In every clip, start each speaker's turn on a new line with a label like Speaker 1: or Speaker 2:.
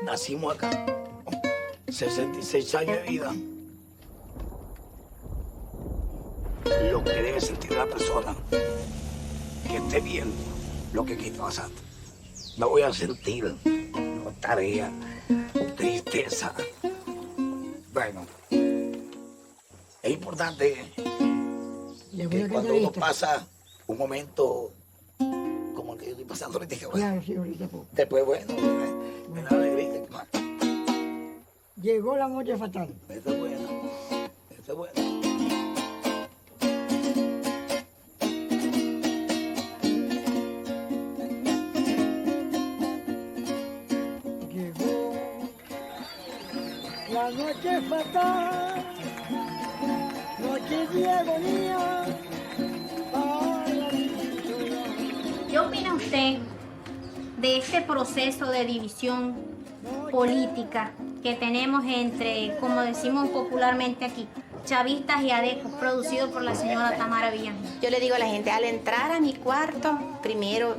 Speaker 1: Nacimos acá, 66 años de vida. Lo que debe sentir la persona que esté viendo lo que aquí está pasando. No voy a sentir nostalgia, tristeza. Bueno, es importante que cuando uno pasa un momento como el que yo estoy pasando ahorita,
Speaker 2: Claro, sí, ahorita poco.
Speaker 1: después, bueno, me da alegría.
Speaker 2: Llegó la noche fatal.
Speaker 1: Esta es buena, esta es buena.
Speaker 2: Llegó la noche fatal, noche de agonía para la Venezuela.
Speaker 3: ¿Qué opina usted de este proceso de división política que tenemos entre, como decimos popularmente aquí, chavistas y adecos, producido por la señora Tamara Villamil?
Speaker 4: Yo le digo a la gente, al entrar a mi cuarto, primero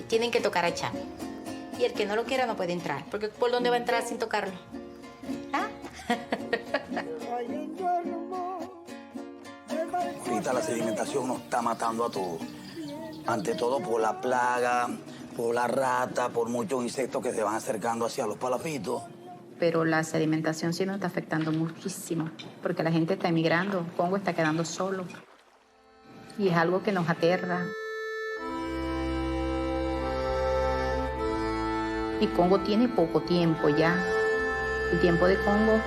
Speaker 4: tienen que tocar a Chávez. Y el que no lo quiera no puede entrar, porque ¿por dónde va a entrar sin tocarlo? ¿Ah?
Speaker 1: Ahorita la sedimentación nos está matando a todos. Ante todo por la plaga, por la rata, por muchos insectos que se van acercando hacia los palafitos.
Speaker 4: Pero la sedimentación sí nos está afectando muchísimo, porque la gente está emigrando, Congo está quedando solo. Y es algo que nos aterra. Y Congo tiene poco tiempo ya. El tiempo de Congo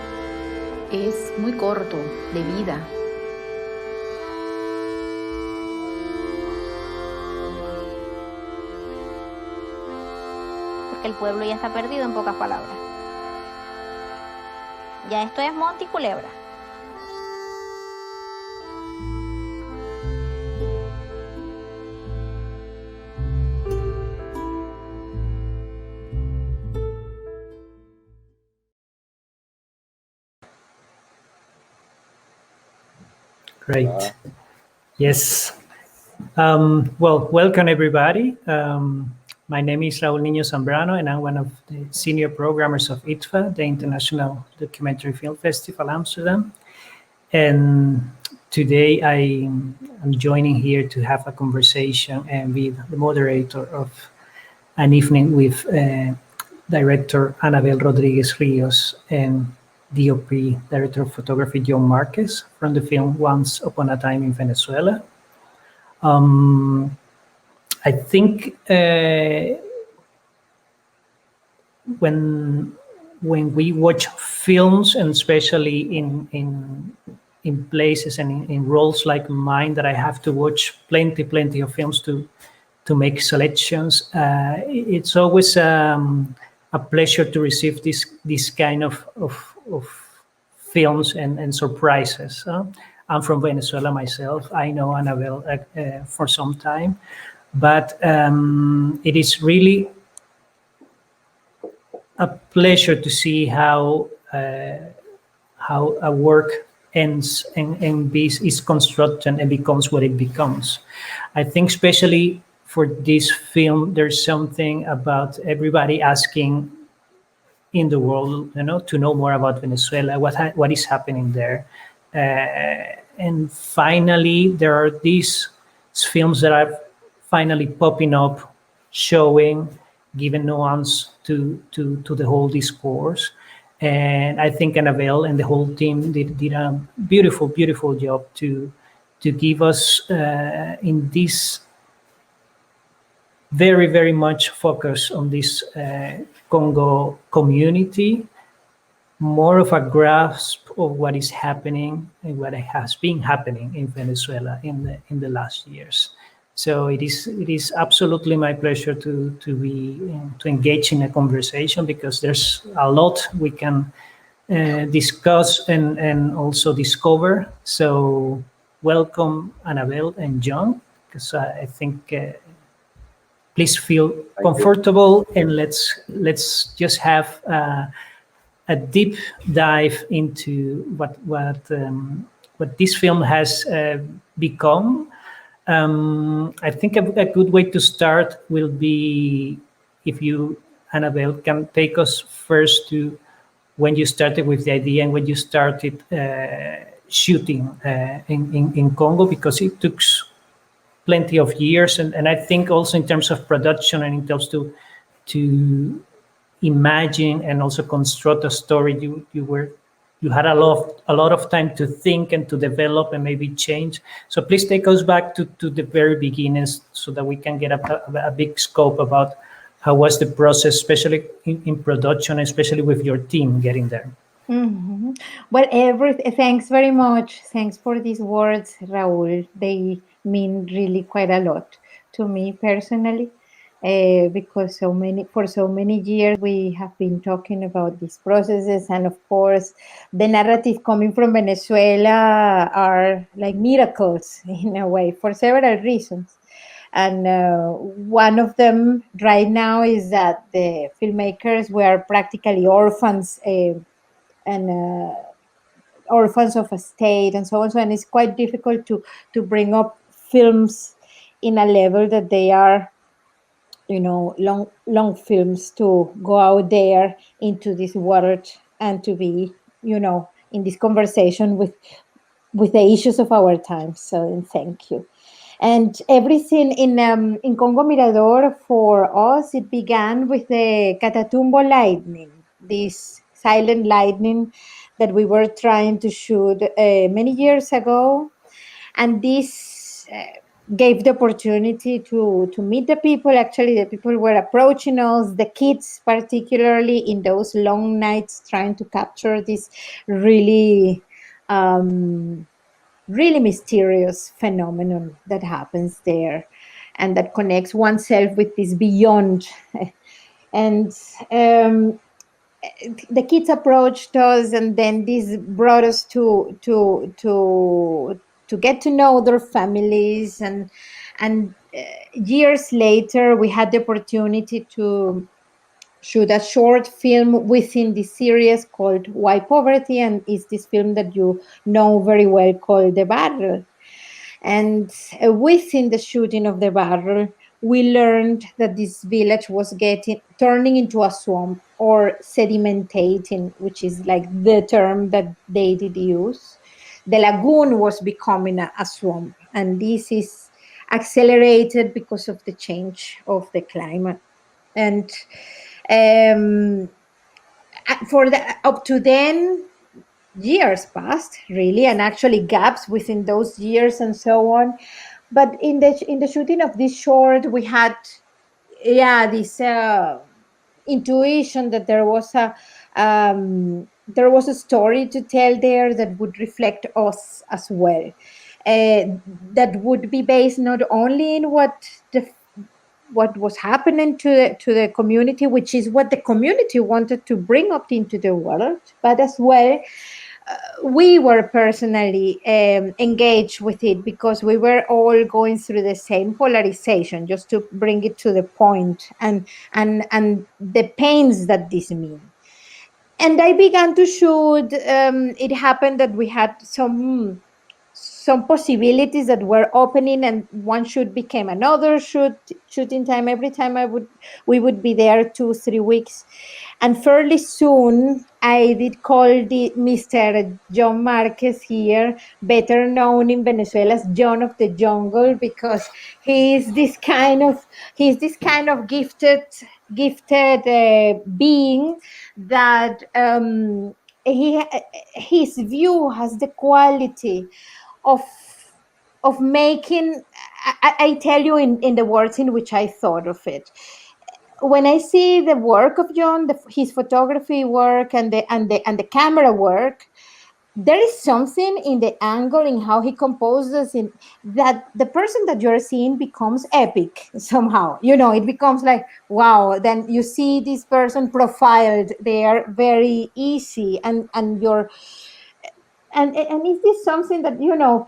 Speaker 4: es muy corto de vida.
Speaker 3: Porque el pueblo ya está perdido, en pocas palabras. Ya esto es monte y culebra.
Speaker 5: Great. Yes. Well, welcome everybody. My name is Raúl Niño Zambrano, and I'm one of the senior programmers of ITFA, the International Documentary Film Festival, Amsterdam. And today I am joining here to have a conversation and be the moderator of an evening with director Anabel Rodriguez Rios and DOP, Director of Photography, John Marquez, from the film Once Upon a Time in Venezuela. I think when we watch films, and especially in places and in roles like mine, that I have to watch plenty of films to make selections, it's always a pleasure to receive this kind of films and surprises. I'm from Venezuela myself. I know Anabel for some time, but it is really a pleasure to see how a work ends and is constructed and becomes what it becomes. I think especially for this film, there's something about everybody asking in the world, to know more about Venezuela, what is happening there. And finally, there are these films that are finally popping up, showing, giving nuance to the whole discourse. And I think Anabel and the whole team did a beautiful job to give us in this very much focus on this Congo community, more of a grasp of what is happening and what has been happening in Venezuela in the last years. So it is absolutely my pleasure to engage in a conversation, because there's a lot we can discuss and also discover. So welcome Anabel and John, because I think please feel comfortable, and let's just have a deep dive into what this film has become. I think a good way to start will be if you, Annabelle, can take us first to when you started with the idea and when you started shooting in Congo, because it took plenty of years, and I think also in terms of production and in terms to imagine and also construct a story, you had a lot of time to think and to develop and maybe change. So please take us back to the very beginnings so that we can get a big scope about how was the process, especially in production, especially with your team getting there.
Speaker 6: Mhm. Well, thanks very much. Thanks for these words, Raul. They mean really quite a lot to me personally, because for so many years we have been talking about these processes, and of course, the narrative coming from Venezuela are like miracles in a way for several reasons. And one of them right now is that the filmmakers were practically orphans. And orphans of a state and so on. So, and it's quite difficult to bring up films in a level that they are, long films, to go out there into this world and to be, in this conversation with the issues of our time. So thank you. And everything in Congo Mirador for us, it began with the Catatumbo lightning, this silent lightning that we were trying to shoot many years ago. And this gave the opportunity to meet the people. Actually, the people were approaching us, the kids particularly, in those long nights trying to capture this really really mysterious phenomenon that happens there and that connects oneself with this beyond. And the kids approached us, and then this brought us to get to know their families, and years later we had the opportunity to shoot a short film within this series called Why Poverty, and it's this film that you know very well called The Barrel. And within the shooting of The Barrel, we learned that this village was turning into a swamp, or sedimentating, which is like the term that they did use. The lagoon was becoming a swamp, and this is accelerated because of the change of the climate. And for the up to then, years passed really, and actually gaps within those years and so on. But in the shooting of this short, we had this intuition that there was a story to tell there that would reflect us as well, that would be based not only in what was happening to the community, which is what the community wanted to bring up into the world, but as well we were personally engaged with it because we were all going through the same polarization, just to bring it to the point, and the pains that this mean. And I began to shoot. It happened that we had some possibilities that were opening, and one shoot became another shooting time. Every time we would be there 2-3 weeks, and fairly soon I did call the Mr. John Marquez here, better known in Venezuela as John of the Jungle, because he's this kind of gifted being that his view has the quality of making. I tell you in the words in which I thought of it. When I see the work of John, his photography work and the camera work, there is something in the angle, in how he composes, in that the person that you're seeing becomes epic somehow. It becomes like, wow. Then you see this person profiled there very easy, and you're and is this something that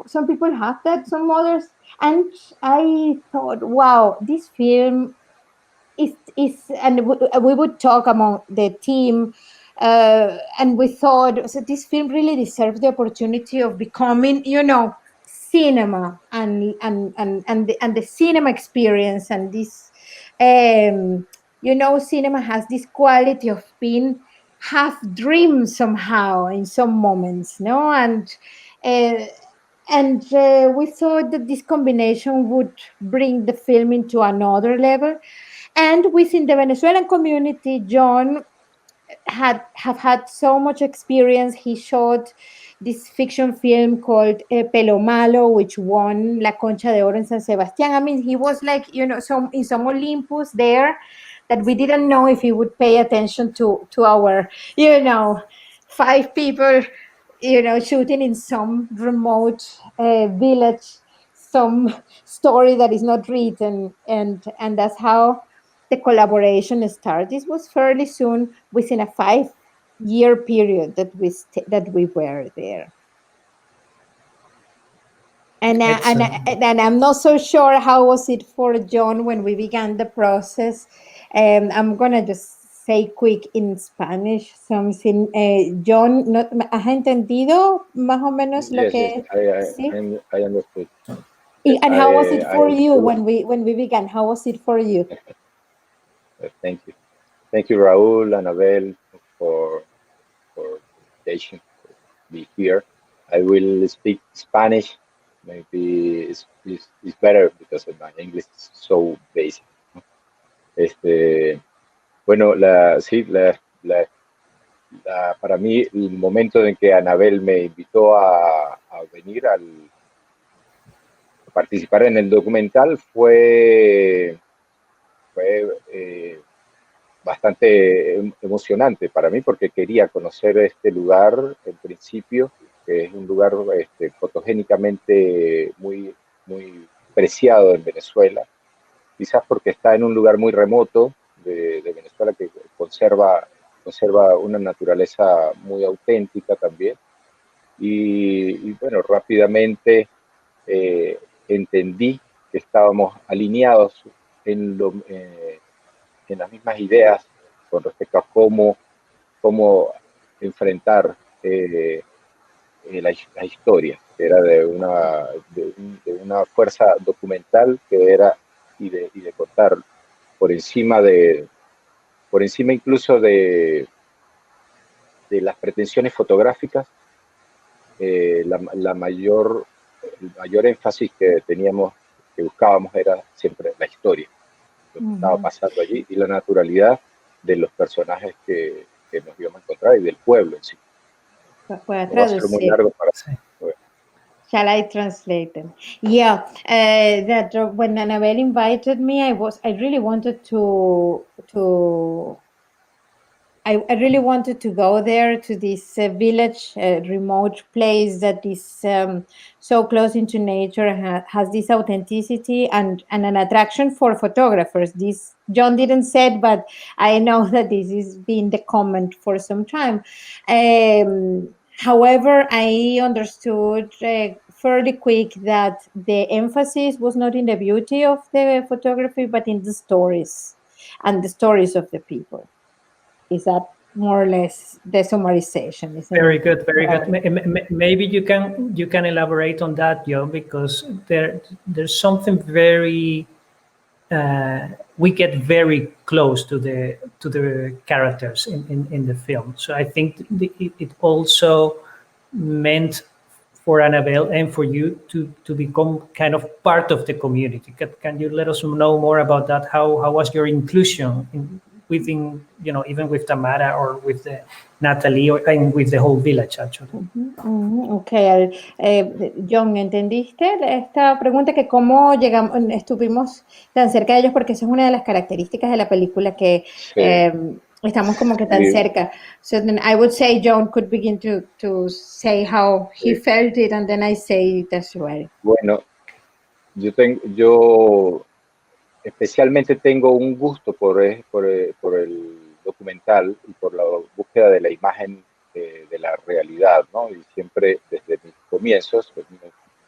Speaker 6: some people have that, some others? And I thought, wow, this film is and we would talk among the team, and we thought, so this film really deserves the opportunity of becoming cinema, and the cinema experience, and this cinema has this quality of being half dream somehow in some moments, no? Uh, we thought that this combination would bring the film into another level. And within the Venezuelan community, John have had so much experience. He shot this fiction film called Pelo Malo, which won La Concha de Oro in San Sebastián. I mean, he was like, in some Olympus there that we didn't know if he would pay attention to our, 5 people, shooting in some remote village, some story that is not written, and that's how the collaboration started. This was fairly soon, within a 5-year period that we were there. And I'm not so sure how was it for John when we began the process. I'm gonna just say quick in Spanish something. John, ¿has entendido más o menos lo
Speaker 7: Yes,
Speaker 6: que? ¿Sí?
Speaker 7: I understood. Yes,
Speaker 6: And how was it for you
Speaker 7: understood.
Speaker 6: when we began? How was it for you?
Speaker 7: Thank you. Thank you, Raúl, Anabel, for the invitation to be here. I will speak Spanish. Maybe it's better because my English is so basic. Bueno, para mí el momento en que Anabel me invitó a venir a participar en el documental fue bastante emocionante para mí porque quería conocer este lugar en principio, que es un lugar fotogénicamente muy, muy preciado en Venezuela, quizás porque está en un lugar muy remoto de Venezuela que conserva una naturaleza muy auténtica también. Y bueno, rápidamente entendí que estábamos alineados en las mismas ideas con respecto a cómo enfrentar la historia, que era de una fuerza documental que era y de contar por encima incluso de las pretensiones fotográficas. El mayor énfasis que teníamos, que buscábamos, era siempre la historia, lo que estaba pasando allí y la naturalidad de los personajes que nos íbamos a encontrar y del pueblo en sí.
Speaker 6: Puedo
Speaker 7: No va a ser muy largo para sí.
Speaker 6: Shall I translate them? Yeah, that when Annabelle invited me, I really wanted I really wanted to go there to this village, remote place that is so close into nature, has this authenticity and an attraction for photographers. This John didn't say it, but I know that this has been the comment for some time. However, I understood fairly quick that the emphasis was not in the beauty of the photography, but in the stories and the stories of the people. Is that more or less the summarization?
Speaker 5: Very good, very good. Maybe you can elaborate on that, Joe, because there's something very we get very close to the characters in the film. So I think it also meant for Annabelle and for you to become kind of part of the community. Can you let us know more about that? How was your inclusion within, even with Tamara or with Natalie and with the whole village, actually?
Speaker 6: Okay, John, ¿entendiste esta pregunta? Que cómo estuvimos tan cerca de ellos, porque esa es una de las características de la película, que estamos como que tan cerca. So then I would say John could begin to say how he felt it, and then I say it as well.
Speaker 7: Bueno, yo especialmente tengo un gusto por el documental y por la búsqueda de la imagen de la realidad, ¿no? Y siempre desde mis comienzos,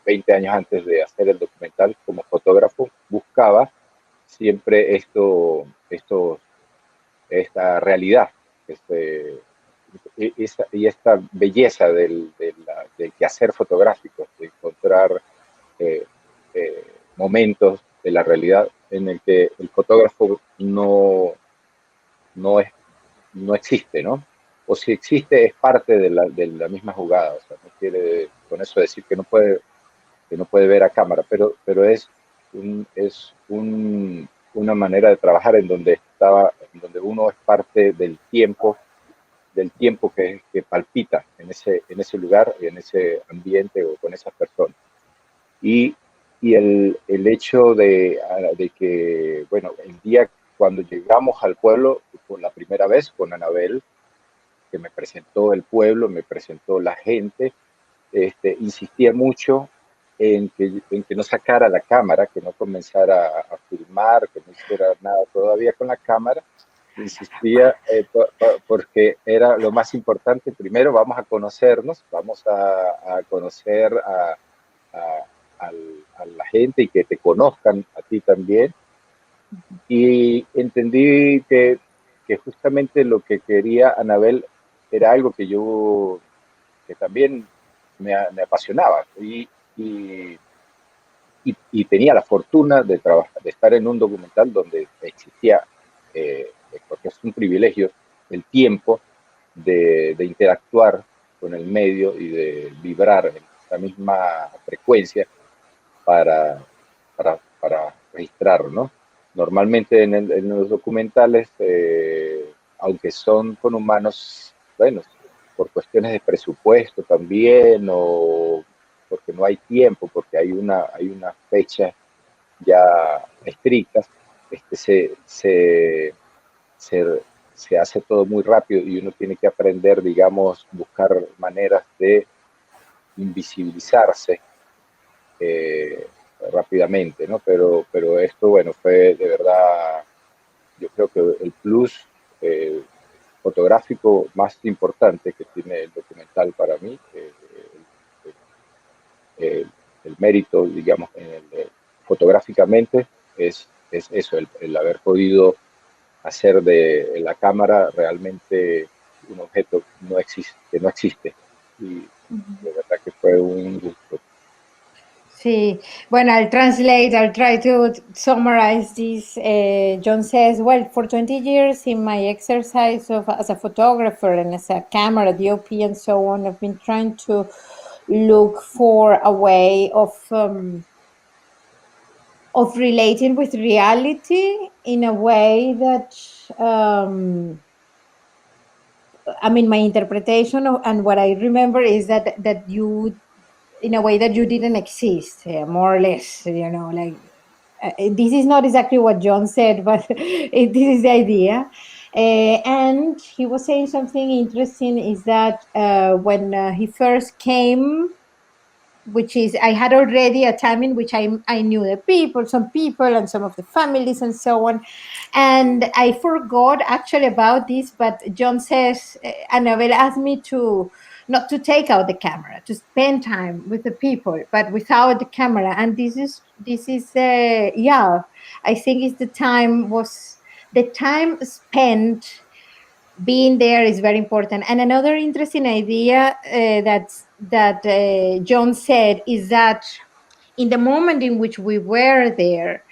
Speaker 7: 20 años antes de hacer el documental, como fotógrafo, buscaba siempre esta realidad, y esta belleza del quehacer fotográfico, de encontrar momentos de la realidad en el que el fotógrafo no no es, no existe, ¿no? O si existe es parte de la misma jugada, o sea, no quiere con eso decir que no puede ver a cámara, pero una manera de trabajar en donde uno es parte del tiempo que palpita en ese lugar, en ese ambiente o con esas personas. Y, y el hecho de que, bueno, el día cuando llegamos al pueblo por la primera vez con Anabel, que me presentó el pueblo, me presentó la gente, insistía mucho en que no sacara la cámara, que no comenzara a filmar, que no hiciera nada todavía con la cámara. Insistía porque era lo más importante. Primero vamos a conocernos, vamos a conocer a, a la gente y que te conozcan a ti también. Y entendí que justamente lo que quería Anabel era algo que también me apasionaba y, y, tenía la fortuna de trabajar, de estar en un documental donde existía, porque es un privilegio, el tiempo de interactuar con el medio y de vibrar en la misma frecuencia para registrar, ¿no? Normalmente en los documentales, aunque son con humanos, bueno, por cuestiones de presupuesto también, o porque no hay tiempo, porque hay una fecha ya estrictas, se, se hace todo muy rápido y uno tiene que aprender, digamos, buscar maneras de invisibilizarse rápidamente, ¿no? Pero esto, bueno, fue de verdad, yo creo que el plus fotográfico más importante que tiene el documental para mí, el mérito, digamos, fotográficamente, es eso, el haber podido hacer de la cámara realmente un objeto que no existe. Y de verdad que fue un gusto.
Speaker 6: Sí, bueno, I'll try to summarize this. John says, well, for 20 years in my exercise as a photographer and as a camera DOP and so on, I've been trying to look for a way of relating with reality in a way that, I mean, my interpretation and what I remember is that you, in a way that you didn't exist, more or less, you know, like this is not exactly what John said, but this is the idea. And he was saying something interesting is that when he first came, which is I had already a time in which I knew the people, some people and some of the families and so on. And I forgot actually about this, but John says, Annabelle asked me to not to take out the camera, to spend time with the people, but without the camera. And this is yeah, I think it's the time spent being there is very important. And another interesting idea that John said is that in the moment in which we were there,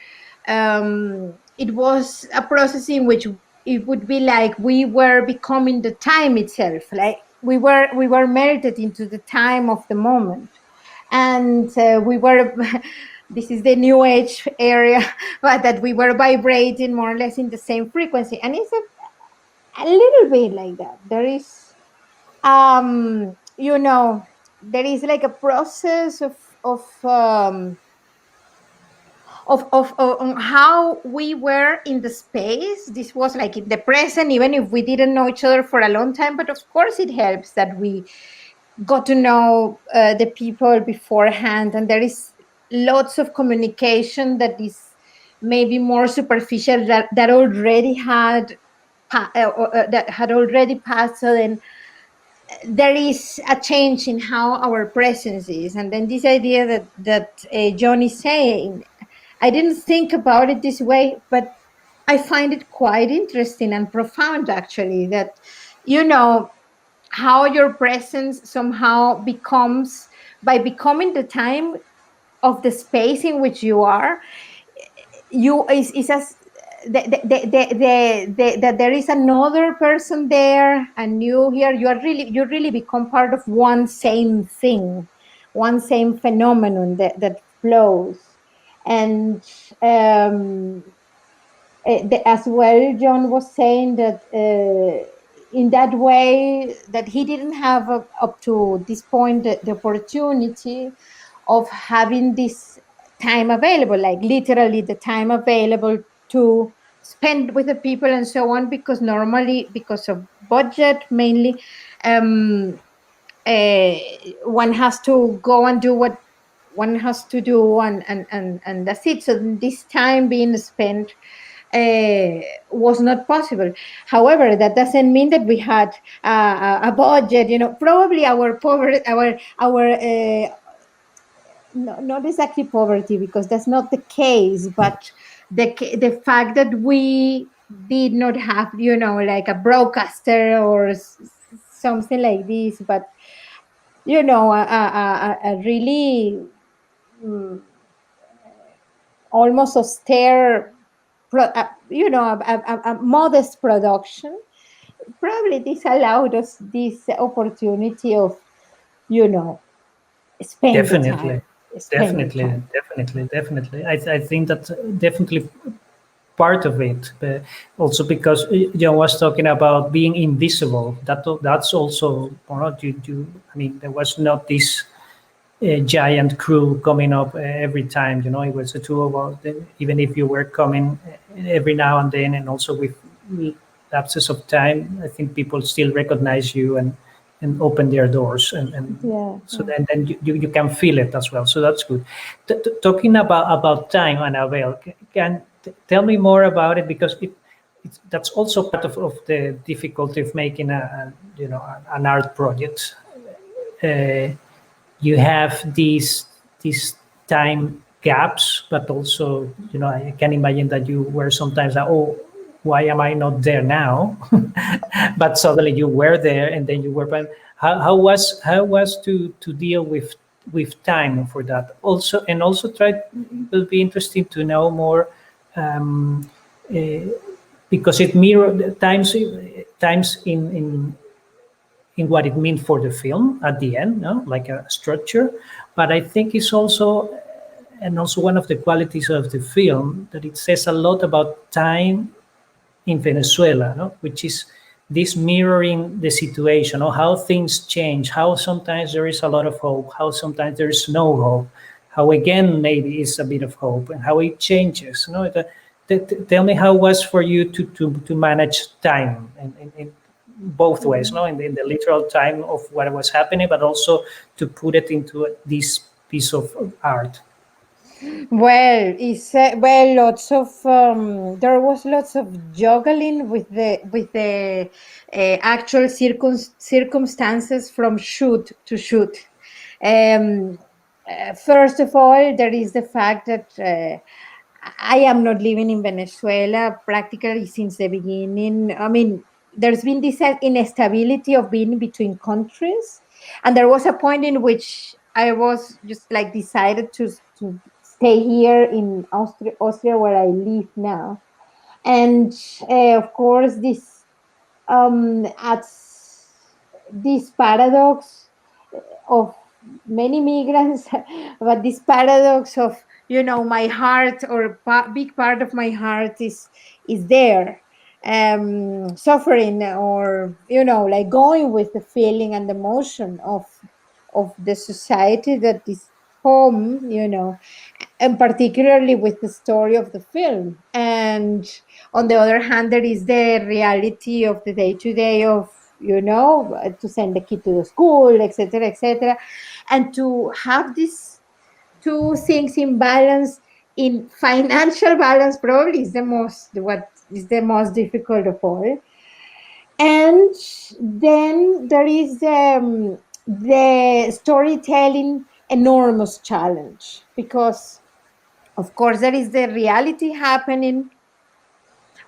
Speaker 6: it was a process in which it would be like we were becoming the time itself, like we were melted into the time of the moment, and we were. This is the new age area, but that we were vibrating more or less in the same frequency, and it's a little bit like that. There is, you know, there is like a process of on how we were in the space. This was like in the present, even if we didn't know each other for a long time. But of course, it helps that we got to know the people beforehand, and there is lots of communication that is maybe more superficial that already had that had already passed. So then there is a change in how our presence is, and then this idea that John is saying, I didn't think about it this way, but I find it quite interesting and profound, actually, that, you know, how your presence somehow becomes, by becoming the time of the space in which you are, you is as that there is another person there, and you here, you really become part of one same thing, one same phenomenon that flows. And as well, John was saying that in that way that he didn't have up to this point the opportunity of having this time available, like literally the time available to spend with the people and so on, because normally, because of budget mainly, um, one has to go and do what one has to do, and that's it. So this time being spent was not possible. However, that doesn't mean that we had a budget. Probably our poverty, our no, not exactly poverty, because that's not the case, but the fact that we did not have, like a broadcaster or something like this, but a really almost austere, a modest production. Probably this allowed us this opportunity of, spend the
Speaker 5: Definitely,
Speaker 6: time. Spend the
Speaker 5: definitely,
Speaker 6: time.
Speaker 5: definitely. I think that's definitely part of it. Also because John was talking about being invisible. That's also, I mean, there was not this giant crew coming up every time. It was the two of us. Even if you were coming every now and then, and also with lapses of time, I think people still recognize you and open their doors, and
Speaker 6: Yeah,
Speaker 5: so
Speaker 6: yeah.
Speaker 5: then you can feel it as well. So that's good. Talking about time, Annabelle, can tell me more about it, because that's also part of the difficulty of making an art project. Uh, you have these time gaps, but also, I can imagine that you were sometimes like, oh, why am I not there now? But suddenly you were there, and then you were. But how was to deal with time for that also, and also try. It will be interesting to know more. Um, uh, because it mirrored times in what it means for the film at the end, no? Like a structure. But I think it's also, and also one of the qualities of the film, that it says a lot about time in Venezuela, no? Which is this mirroring the situation, or how things change, how sometimes there is a lot of hope, how sometimes there is no hope, how again maybe is a bit of hope, and how it changes. Tell me how it was for you to manage time in both ways, no, in the literal time of what was happening, but also to put it into this piece of art.
Speaker 6: Well, lots of there was lots of juggling with the actual circumstances from shoot to shoot. Um, First of all, there is the fact that I am not living in Venezuela practically since the beginning. I mean, there's been this instability of being between countries, and there was a point in which I was just like decided to stay here in Austria, where I live now. And of course, this adds this paradox of many migrants, but this paradox of, my heart, or big part of my heart is there, suffering, or like going with the feeling and the motion of the society that is home, and particularly with the story of the film. And on the other hand, there is the reality of the day to day of, to send the kid to the school, etc., etc., and to have these two things in balance, in financial balance, probably is what is the most difficult of all. And then there is the storytelling enormous challenge, because of course there is the reality happening.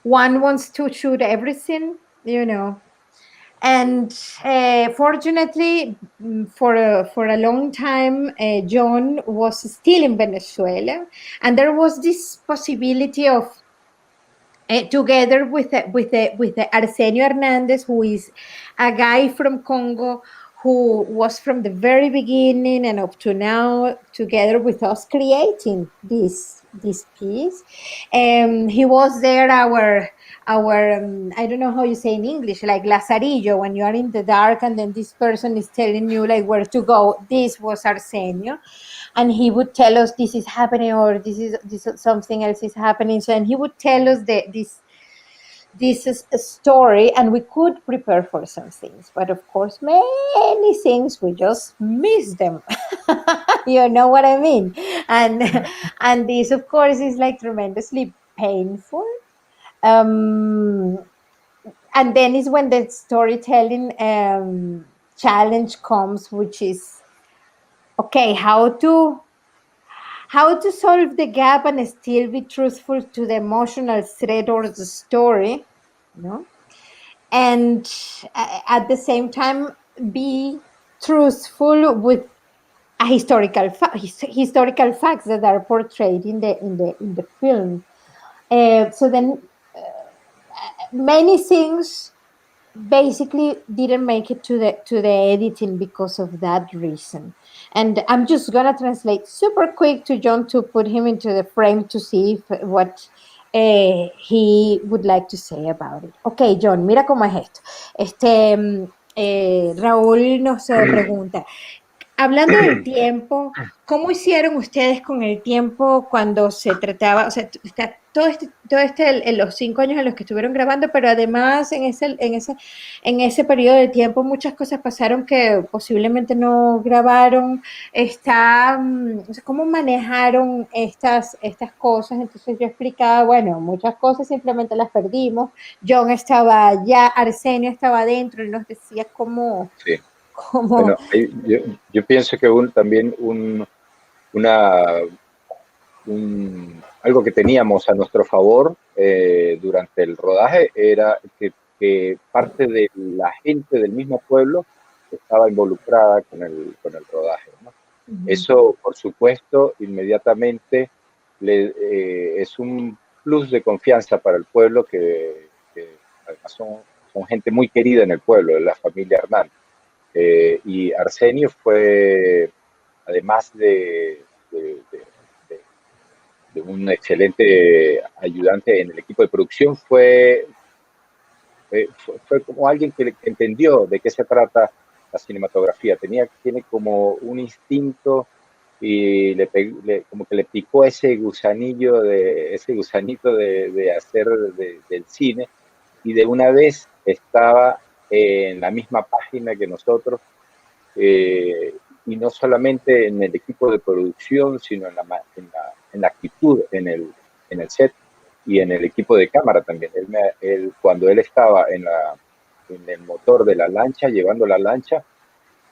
Speaker 6: One wants to shoot everything, and fortunately, for a long time, John was still in Venezuela, and there was this possibility of together with the Arsenio Hernandez, who is a guy from Congo who was from the very beginning and up to now together with us creating this piece. He was there, our I don't know how you say in English, like Lazarillo, when you are in the dark and then this person is telling you like where to go. This was Arsenio, and he would tell us this is happening, or this is something else is happening. So, and he would tell us this is a story, and we could prepare for some things, but of course many things we just miss them. You know what I mean? And this of course is like tremendously painful. um and then is when the storytelling challenge comes, which is okay, how to solve the gap and still be truthful to the emotional thread or the story, you know, and at the same time be truthful with a historical facts that are portrayed in the film. So then many things basically didn't make it to the editing because of that reason. And I'm just gonna translate super quick to John to put him into the frame to see what he would like to say about it. Ok, John, mira cómo es esto. Raúl nos pregunta, hablando del tiempo, ¿cómo hicieron ustedes con el tiempo cuando se trataba, o sea, los 5 años en los que estuvieron grabando, pero además en ese periodo de tiempo muchas cosas pasaron que posiblemente no grabaron? O sea, ¿cómo manejaron estas cosas? Entonces yo explicaba, bueno, muchas cosas simplemente las perdimos. John estaba allá, Arsenio estaba adentro y nos decía cómo.
Speaker 7: Sí. Bueno, yo pienso que también algo que teníamos a nuestro favor durante el rodaje era que parte de la gente del mismo pueblo estaba involucrada con el rodaje, ¿no? Eso, por supuesto, inmediatamente es un plus de confianza para el pueblo, que además son gente muy querida en el pueblo, de la familia Hernández. Y Arsenio fue, además de un excelente ayudante en el equipo de producción, fue como alguien que entendió de qué se trata la cinematografía. Tiene como un instinto y como que le picó ese gusanito de hacer del cine, y de una vez estaba en la misma página que nosotros, y no solamente en el equipo de producción, sino en la actitud, en el set y en el equipo de cámara también. Cuando él estaba en el motor de la lancha, llevando la lancha,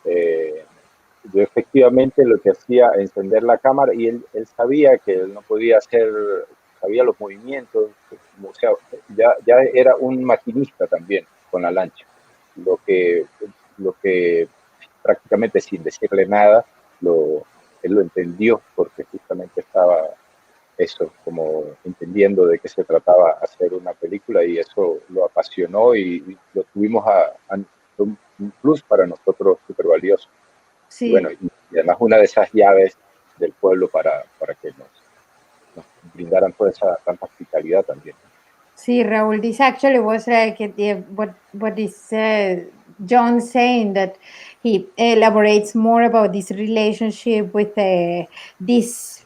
Speaker 7: yo efectivamente lo que hacía encender la cámara, y él sabía que él no podía sabía los movimientos, o sea, ya era un maquinista también con la lancha, lo que prácticamente sin decirle nada, él lo entendió, porque justamente estaba eso, como entendiendo de qué se trataba hacer una película, y eso lo apasionó, y lo tuvimos un plus para nosotros súper valioso.
Speaker 6: Sí.
Speaker 7: Y bueno, y además una de esas llaves del pueblo para que nos brindaran toda esa tanta hospitalidad también.
Speaker 6: Sí, Raúl, this actually was like what is John saying, that he elaborates more about this relationship with this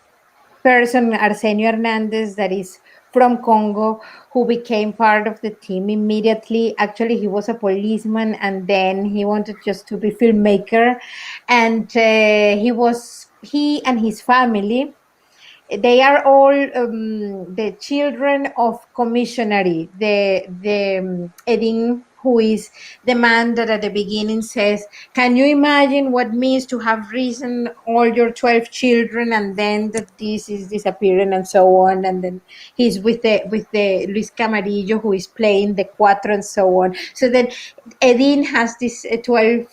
Speaker 6: person, Arsenio Hernandez, that is from Congo, who became part of the team immediately. Actually, he was a policeman, and then he wanted just to be filmmaker, and he and his family. They are all the children of commissionary, the Edin, who is the man that at the beginning says, can you imagine what it means to have risen all your 12 children, and then that this is disappearing and so on, and then he's with the Luis Camarillo, who is playing the cuatro and so on. So then Edin has this 12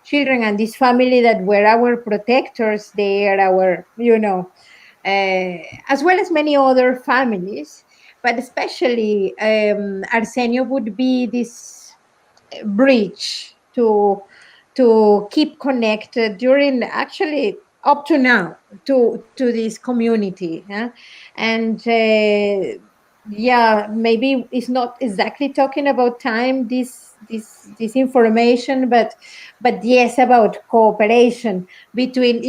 Speaker 6: children and this family that were our protectors. They are our, as well as many other families. but especially Arsenio would be this bridge to keep connected during actually up to now to this community, huh? And yeah, maybe it's not exactly talking about time, this information, but yes, about cooperation between,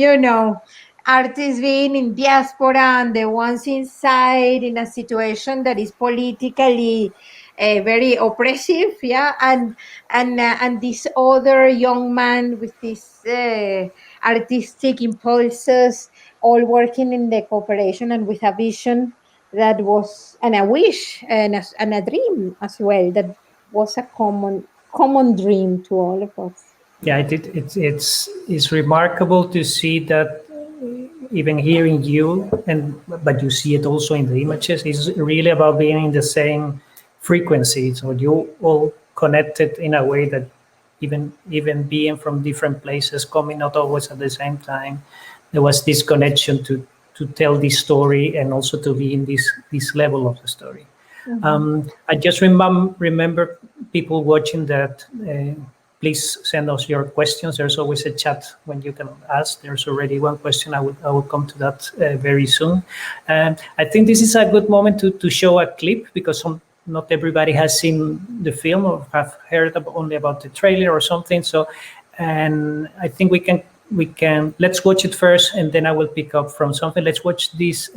Speaker 6: artists being in diaspora and the ones inside in a situation that is politically very oppressive, yeah, and this other young man with these artistic impulses, all working in the cooperation and with a vision that was, and a wish and a dream as well, that was a common dream to all of us.
Speaker 5: Yeah, it's remarkable to see that even hearing you, but you see it also in the images. It's really about being in the same frequency. So you all connected in a way that even being from different places, coming not always at the same time, there was this connection to tell this story and also to be in this level of the story. I just remember people watching that. Please send us your questions. There's always a chat when you can ask. There's already one question. I will come to that very soon. I think this is a good moment to show a clip, because not everybody has seen the film or have heard only about the trailer or something. So, and I think we can let's watch it first, and then I will pick up from something. Let's watch this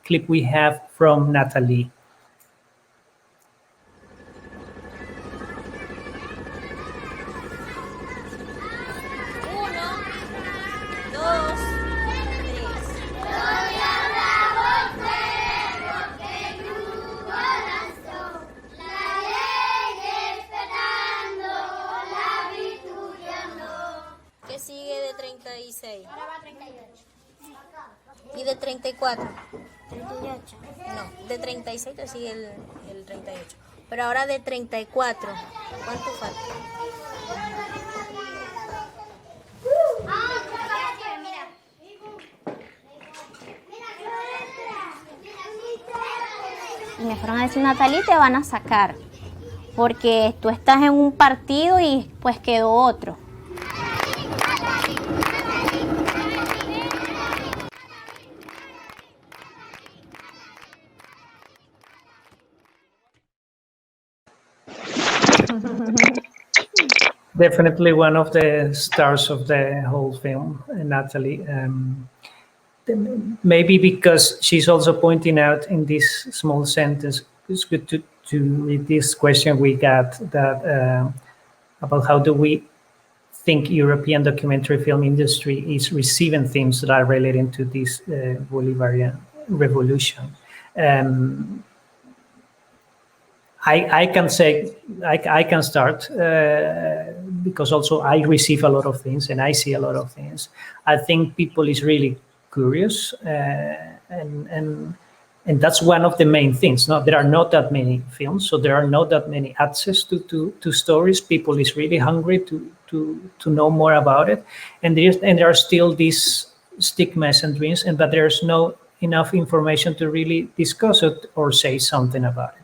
Speaker 5: clip we have from Natalie.
Speaker 3: ¿Qué sigue de 36? Ahora va 38. ¿Y de 34? 38. No, de 36 te sigue el 38. Pero ahora de 34, ¿cuánto falta? Y me fueron a decir, Natalie, te van a sacar, porque tú estás en un partido y pues quedó otro.
Speaker 5: Definitely one of the stars of the whole film, Natalie. Maybe because she's also pointing out in this small sentence, it's good to read this question we got that about how do we think European documentary film industry is receiving themes that are relating to this Bolivarian revolution. I can say I can start because also I receive a lot of things and I see a lot of things. I think people is really curious and that's one of the main things. No, there are not that many films, so there are not that many access to stories. People is really hungry to know more about it, and there are still these stigmas and dreams, and but there's no enough information to really discuss it or say something about it.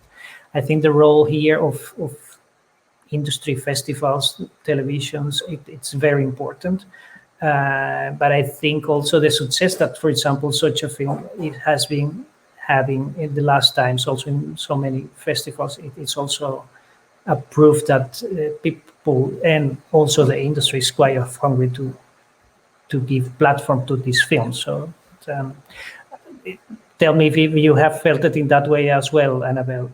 Speaker 5: I think the role here of industry festivals, televisions, it's very important. But I think also the success that, for example, such a film it has been having in the last times, also in so many festivals, it's also a proof that people and also the industry is quite hungry to give platform to these films. So tell me if you have felt it in that way as well, Annabelle.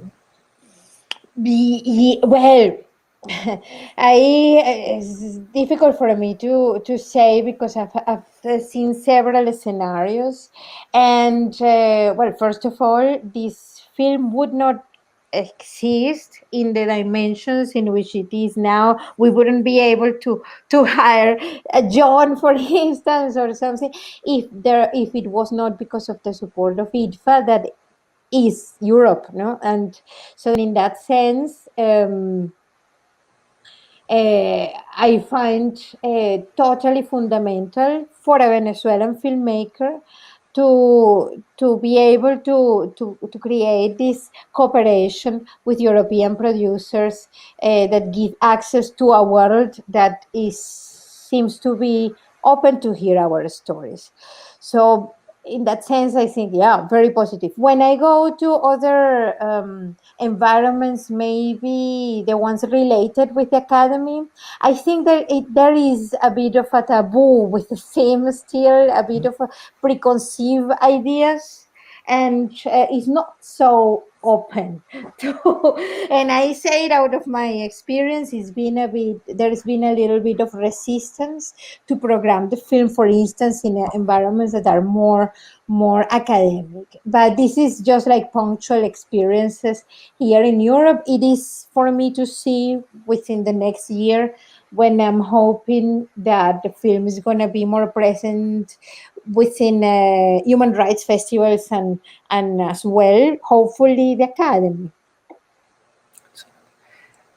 Speaker 6: Well, it's difficult for me to say because I've seen several scenarios, and well, first of all, this film would not exist in the dimensions in which it is now. We wouldn't be able to hire a John, for instance, or something, if it was not because of the support of IDFA that is Europe, no? And so in that sense, I find totally fundamental for a Venezuelan filmmaker to be able to create this cooperation with European producers that give access to a world that is seems to be open to hear our stories. So in that sense, I think, yeah, very positive. When I go to other environments, maybe the ones related with the academy, I think that there is a bit of a taboo with the same still, a bit of a preconceived ideas, and it's not so open to, and I say it out of my experience, there's been a little bit of resistance to program the film, for instance, in environments that are more academic. But this is just like punctual experiences here in Europe. It is for me to see within the next year, when I'm hoping that the film is going to be more present within human rights festivals and as well, hopefully, the academy.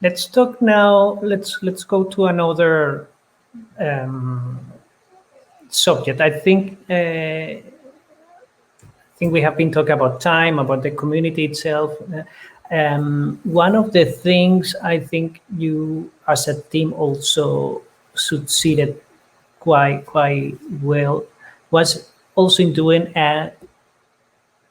Speaker 5: Let's talk now. Let's go to another um, subject. I think we have been talking about time, about the community itself. One of the things I think you, as a team, also succeeded quite well was also in doing a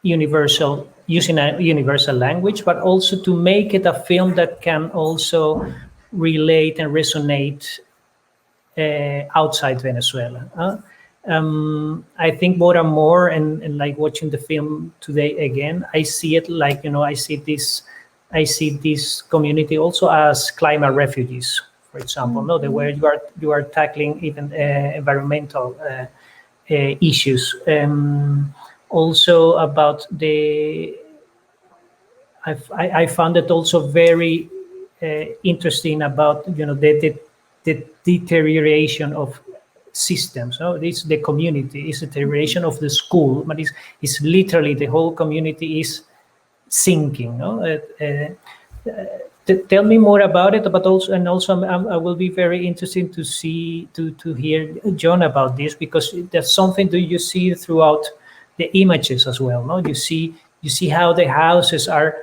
Speaker 5: universal using a universal language, but also to make it a film that can also relate and resonate outside Venezuela. I think more and more, and like watching the film today again, I see it like, I see this community also as climate refugees, for example, no, the where you are tackling even environmental issues. Also about I found it also very interesting about the deterioration of systems. No, it's the community, it's the deterioration of the school, but it's literally the whole community is sinking. No, tell me more about it, but also I will be very interested to hear John about this, because that's something that you see throughout the images as well. No, you see how the houses are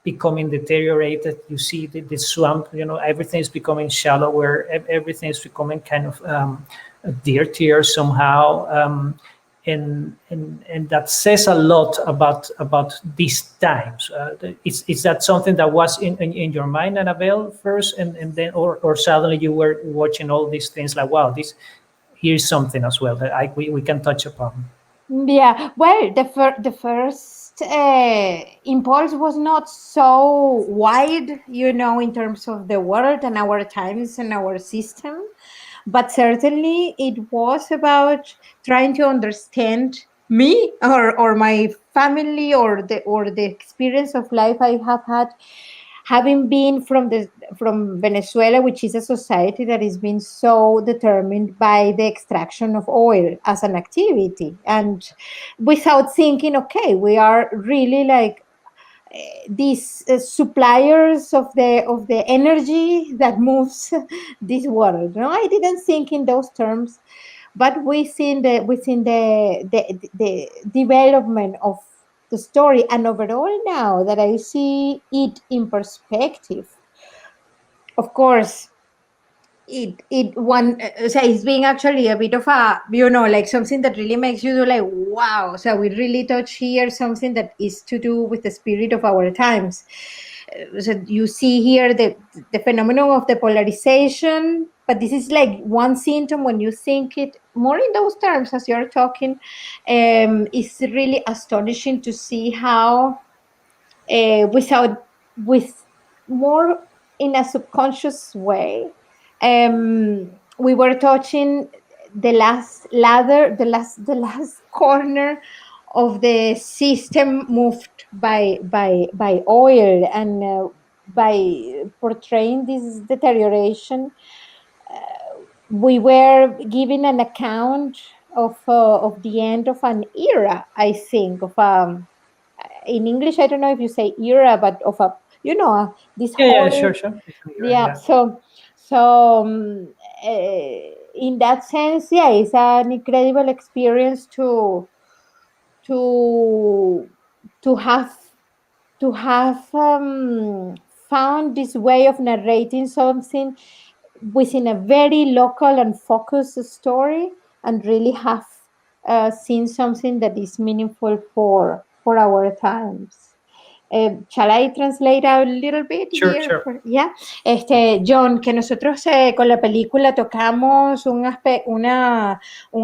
Speaker 5: becoming deteriorated. You see the swamp. Everything is becoming shallower. Everything is becoming kind of dirtier somehow. And that says a lot about these times. Is that something that was in your mind, Annabelle, first, and then or suddenly you were watching all these things like, wow, here's something as well that we can touch upon.
Speaker 6: Yeah, well, the first impulse was not so wide, in terms of the world and our times and our system, but certainly it was about trying to understand me, or my family, or the experience of life I have had, having been from Venezuela, which is a society that is being so determined by the extraction of oil as an activity, and without thinking, okay, we are really like these suppliers of the energy that moves this world. No, I didn't think in those terms, but within the development of the story, and overall, now that I see it in perspective, of course, it one so it's being actually a bit of a, like something that really makes you do like, wow, so we really touch here something that is to do with the spirit of our times. So you see here the phenomenon of the polarization, but this is like one symptom. When you think it more in those terms as you're talking, it's really astonishing to see how, with more in a subconscious way, we were touching the last ladder, the last corner of the system, moved by oil, and by portraying this deterioration, we were giving an account of the end of an era, I think, of in English, I don't know if you say era, but of a, this
Speaker 5: Yeah, sure,
Speaker 6: whole,
Speaker 5: sure.
Speaker 6: yeah.
Speaker 5: Yeah.
Speaker 6: So in that sense, yeah, it's an incredible experience to to have found this way of narrating something within a very local and focused story, and really have seen something that is meaningful for our times. Shall I translate a little bit
Speaker 5: Sure,
Speaker 6: here?
Speaker 5: sure.
Speaker 6: Yeah. John, que nosotros con la película tocamos un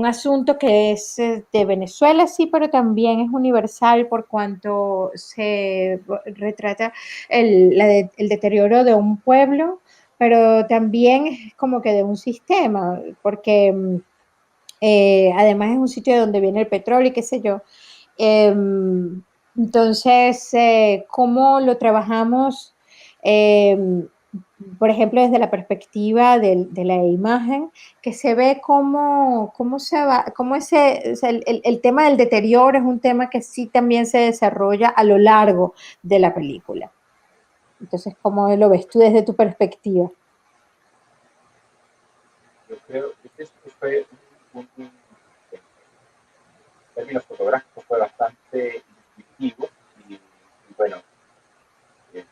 Speaker 6: asunto que es de Venezuela, sí, pero también es universal por cuanto se retrata el deterioro de un pueblo, pero también es como que de un sistema, porque además es un sitio donde viene el petróleo y qué sé yo. Entonces, ¿cómo lo trabajamos? Em, por ejemplo, desde la perspectiva de la imagen, que se ve cómo se va, cómo ese, o sea, el tema del deterioro es un tema que sí también se desarrolla a lo largo de la película. Entonces, ¿cómo lo ves tú desde tu perspectiva?
Speaker 7: Yo creo que esto fue en términos fotográficos fue bastante intuitivo y bueno, eh,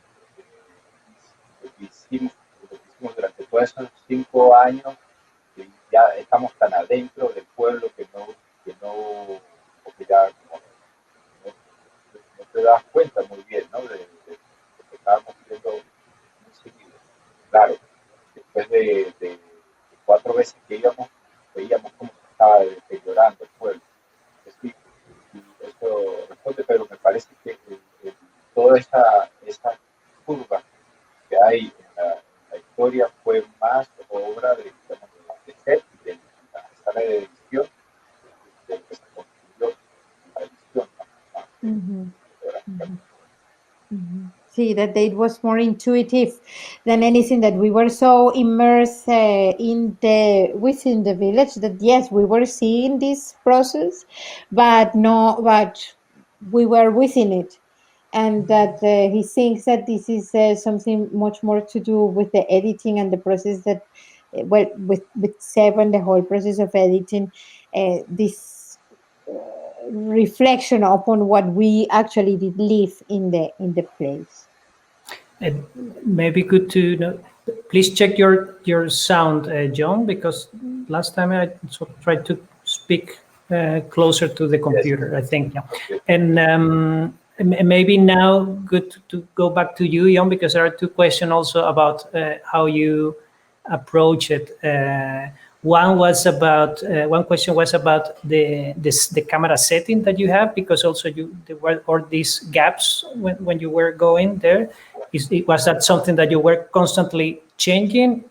Speaker 7: lo que hicimos durante todos esos 5 años, ya estamos tan adentro del pueblo que no, porque ya como no te das cuenta muy bien, ¿no? De lo que estábamos viendo muy seguido. Claro, después de 4 veces que íbamos, veíamos cómo se estaba deteriorando el pueblo. Es decir, y eso responde, pero me parece que toda esa curva que hay en la historia fue más obra de set y de la sala de edición de lo que se construyó la edición, ¿no?
Speaker 6: Ujú, ujú. Mhm. See that it was more intuitive than anything, that we were so immersed in the within the village that yes, we were seeing this process, but no, but we were within it, and that he thinks that this is something much more to do with the editing and the process that, well, with Seven, the whole process of editing, this reflection upon what we actually did live in the place.
Speaker 5: And maybe good to know. Please check your sound, John, because last time I tried to speak closer to the
Speaker 7: Yes,
Speaker 5: computer, I think. Yeah.
Speaker 7: okay.
Speaker 5: And maybe now good to go back to you, John, because there are two questions also about how you approach it. One question was about the camera setting that you have, because also there were all these gaps when you were going there. Was that something that you were constantly changing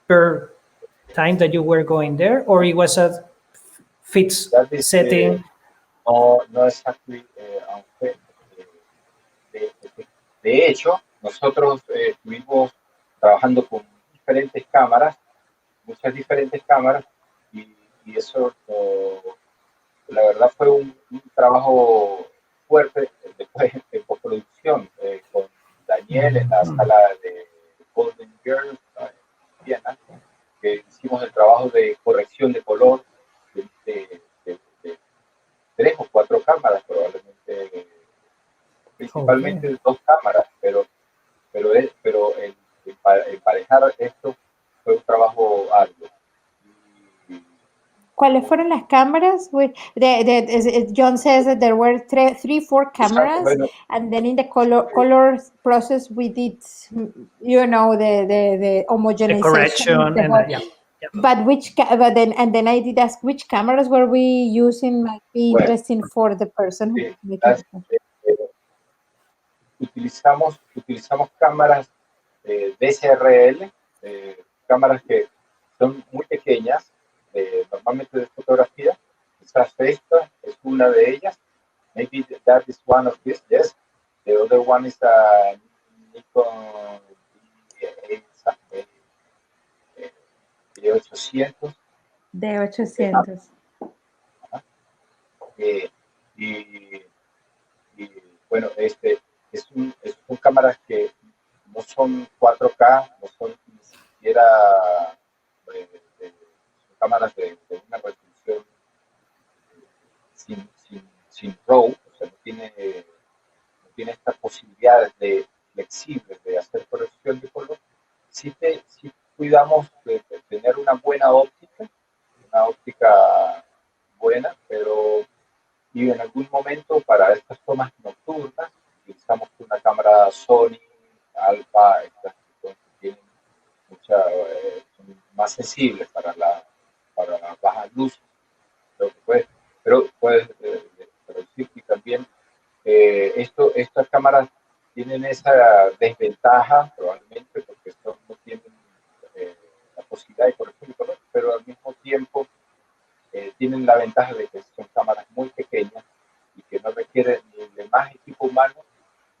Speaker 5: per time that you were going there, or it was a fixed
Speaker 7: That is
Speaker 5: setting?
Speaker 7: no exactly unfair. De, de hecho, nosotros estuvimos trabajando con diferentes cámaras, muchas diferentes cámaras, y, y eso, la verdad, fue un trabajo fuerte después de postproducción con Daniel en la sala de Golden Girls, ¿no? En Viena, que hicimos el trabajo de corrección de color de 3 o 4 cámaras, probablemente, principalmente
Speaker 5: Okay.
Speaker 7: 2 cámaras, pero emparejar esto fue un trabajo arduo. Y,
Speaker 6: ¿Cuáles fueron las cámaras? John says that there were three, four cameras,
Speaker 7: bueno,
Speaker 6: and then in the color process we did, the
Speaker 5: The
Speaker 6: homogenization of
Speaker 5: correction
Speaker 6: the
Speaker 5: and
Speaker 6: whole.
Speaker 5: yeah. Yeah.
Speaker 6: But then I did ask which cameras were we using, might be
Speaker 7: bueno,
Speaker 6: interesting for the person who's
Speaker 7: sí,
Speaker 6: making the question.
Speaker 7: utilizamos cámaras DSRL, cámaras que son muy pequeñas, normalmente de fotografía. Quizás esta es una de ellas. Maybe that is one of these, yes. The other one is a Nikon D800.
Speaker 6: De 800.
Speaker 7: Eh, y, y, bueno, son cámaras que no son 4K, no son ni siquiera son cámaras de una resolución RAW, o sea, no tiene estas posibilidades flexibles de hacer corrección de color, sí cuidamos de tener una óptica buena, pero y en algún momento para estas tomas nocturnas utilizamos una cámara Sony Alpha, estas que tienen son más sensibles para la baja luz, pero puedes decir que también estas cámaras tienen esa desventaja probablemente porque no tienen eh, la posibilidad de corregir el color, pero al mismo tiempo tienen la ventaja de que son cámaras muy pequeñas y que no requieren ni de más equipo humano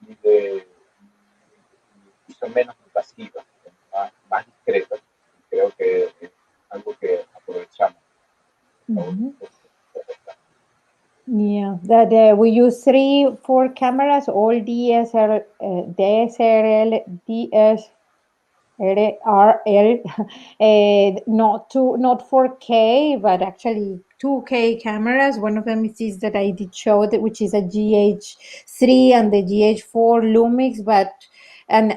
Speaker 7: y son menos invasivas, son más discretas. Y creo que es algo que aprovechamos.
Speaker 6: Mhm. Yeah, that we use 4 cameras, all DSLR, not 4K, but actually 2K cameras. One of them is this that I did show, which is a GH3 and the GH4 Lumix, and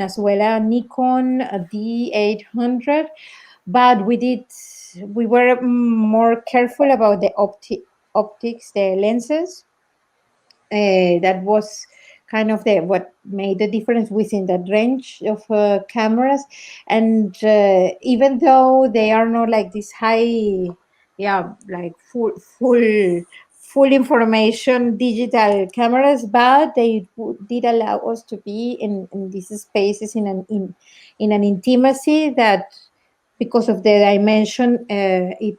Speaker 6: as well a Nikon D800. But we were more careful about the optics, the lenses. That was kind of what made the difference within that range of cameras. And even though they are not like this high, yeah, like full information digital cameras, but they did allow us to be in these spaces in an intimacy that, because of the dimension, it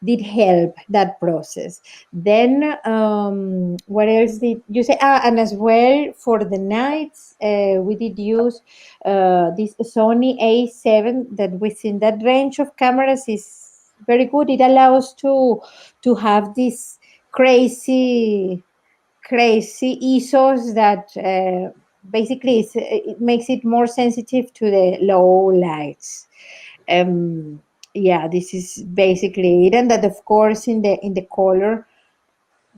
Speaker 6: did help that process. Then what else did you say? And as well for the nights, we did use this Sony A7 that within that range of cameras is very good. It allows to have this crazy ISOs that basically it makes it more sensitive to the low lights. Yeah, this is basically it. And that, of course, in the color,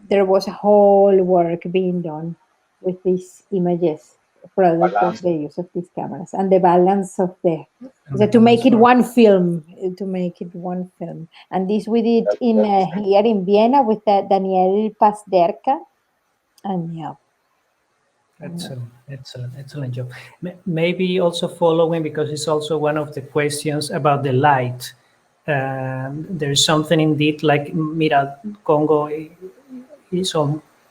Speaker 6: there was a whole work being done with these images, product of
Speaker 7: Balance.
Speaker 6: the use of these cameras and the balance of
Speaker 5: And
Speaker 6: to make it
Speaker 5: so-
Speaker 6: one film, and this we did in here in Vienna with Daniel Pazderka, and yeah.
Speaker 5: Excellent job. Maybe also following, because it's also one of the questions about the light. There's something indeed like Mira Congo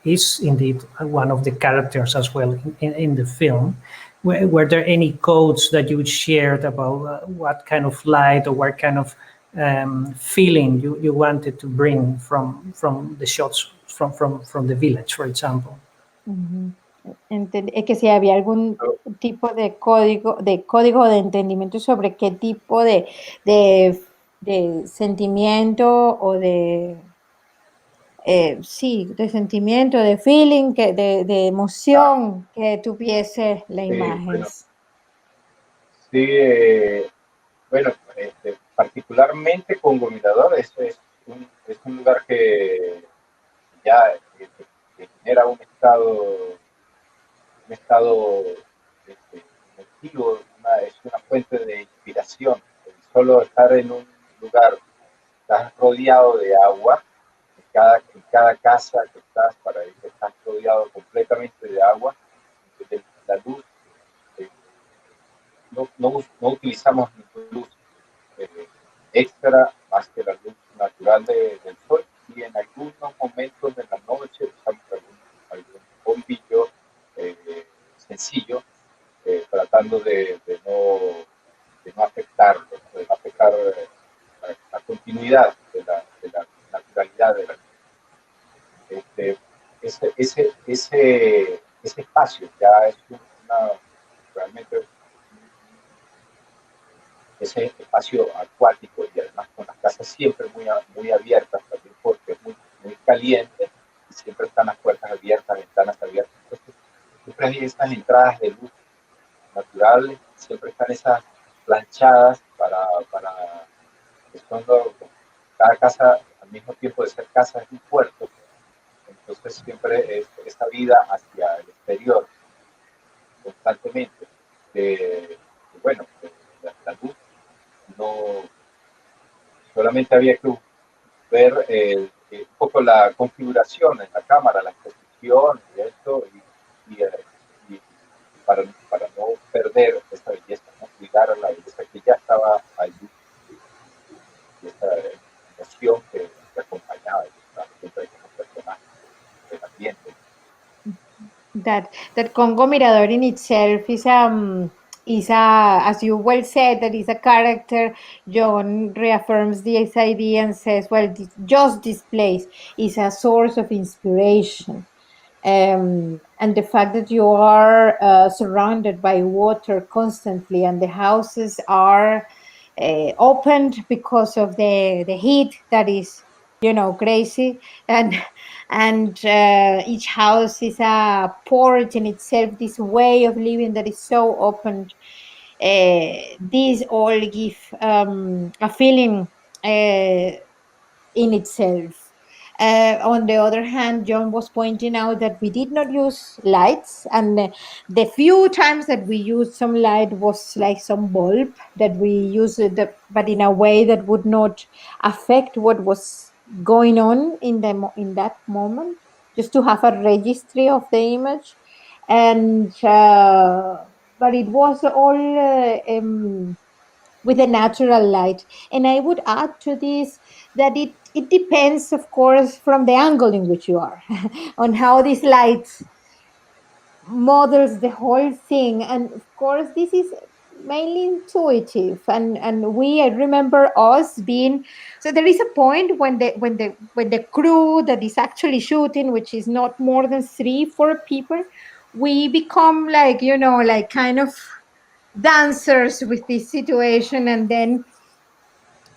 Speaker 5: is indeed one of the characters as well in the film. Were there any codes that you shared about what kind of light or what kind of feeling you wanted to bring from the shots from the village, for example?
Speaker 6: Ujú. Es que si había algún tipo de código de entendimiento sobre qué tipo de sentimiento o de sentimiento, de feeling, de emoción que tuviese la imagen.
Speaker 7: Sí, bueno, particularmente Congo Mirador es un lugar que ya que genera un estado emotivo, es una fuente de inspiración. Solo estar en un lugar, estás rodeado de agua, en cada casa que estás, estás rodeado completamente de agua, de la luz, no utilizamos ninguna luz extra más que la luz natural del sol, y en algunos momentos de la noche usamos algún bombillo sencillo, tratando de no afectarlo, de no afectar la continuidad de la naturalidad de la luz. Ese espacio ya es realmente ese espacio acuático, y además con las casas siempre muy abiertas también porque es muy caliente y siempre están las puertas abiertas, ventanas abiertas. Entonces, siempre hay estas entradas de luz naturales, siempre están esas planchadas que son cada casa, al mismo tiempo de ser casa, es un puerto, entonces siempre esta vida hacia el exterior constantemente, bueno, la luz no solamente había que ver un poco la configuración en la cámara, la exposición y esto, y para no perder esta belleza, no cuidar la belleza que ya estaba allí y esta emoción que acompañaba y que estaba siempre con los personajes del ambiente.
Speaker 6: That Congo Mirador in itself is a, as you well said, that is a character. John reaffirms this idea and says, well, just this place is a source of inspiration. And the fact that you are surrounded by water constantly and the houses are opened because of the heat that is, crazy, and each house is a port in itself, this way of living that is so open. These all give a feeling in itself. On the other hand, John was pointing out that we did not use lights, and the few times that we used some light was like some bulb that we used, but in a way that would not affect what was going on in that moment, just to have a registry of the image, and but it was all. With a natural light. And I would add to this that it depends, of course, from the angle in which you are, on how this light models the whole thing. And of course, this is mainly intuitive. And I remember us being, so there is a point when the crew that is actually shooting, which is not more than 3-4 people, we become like, like kind of dancers with this situation, and then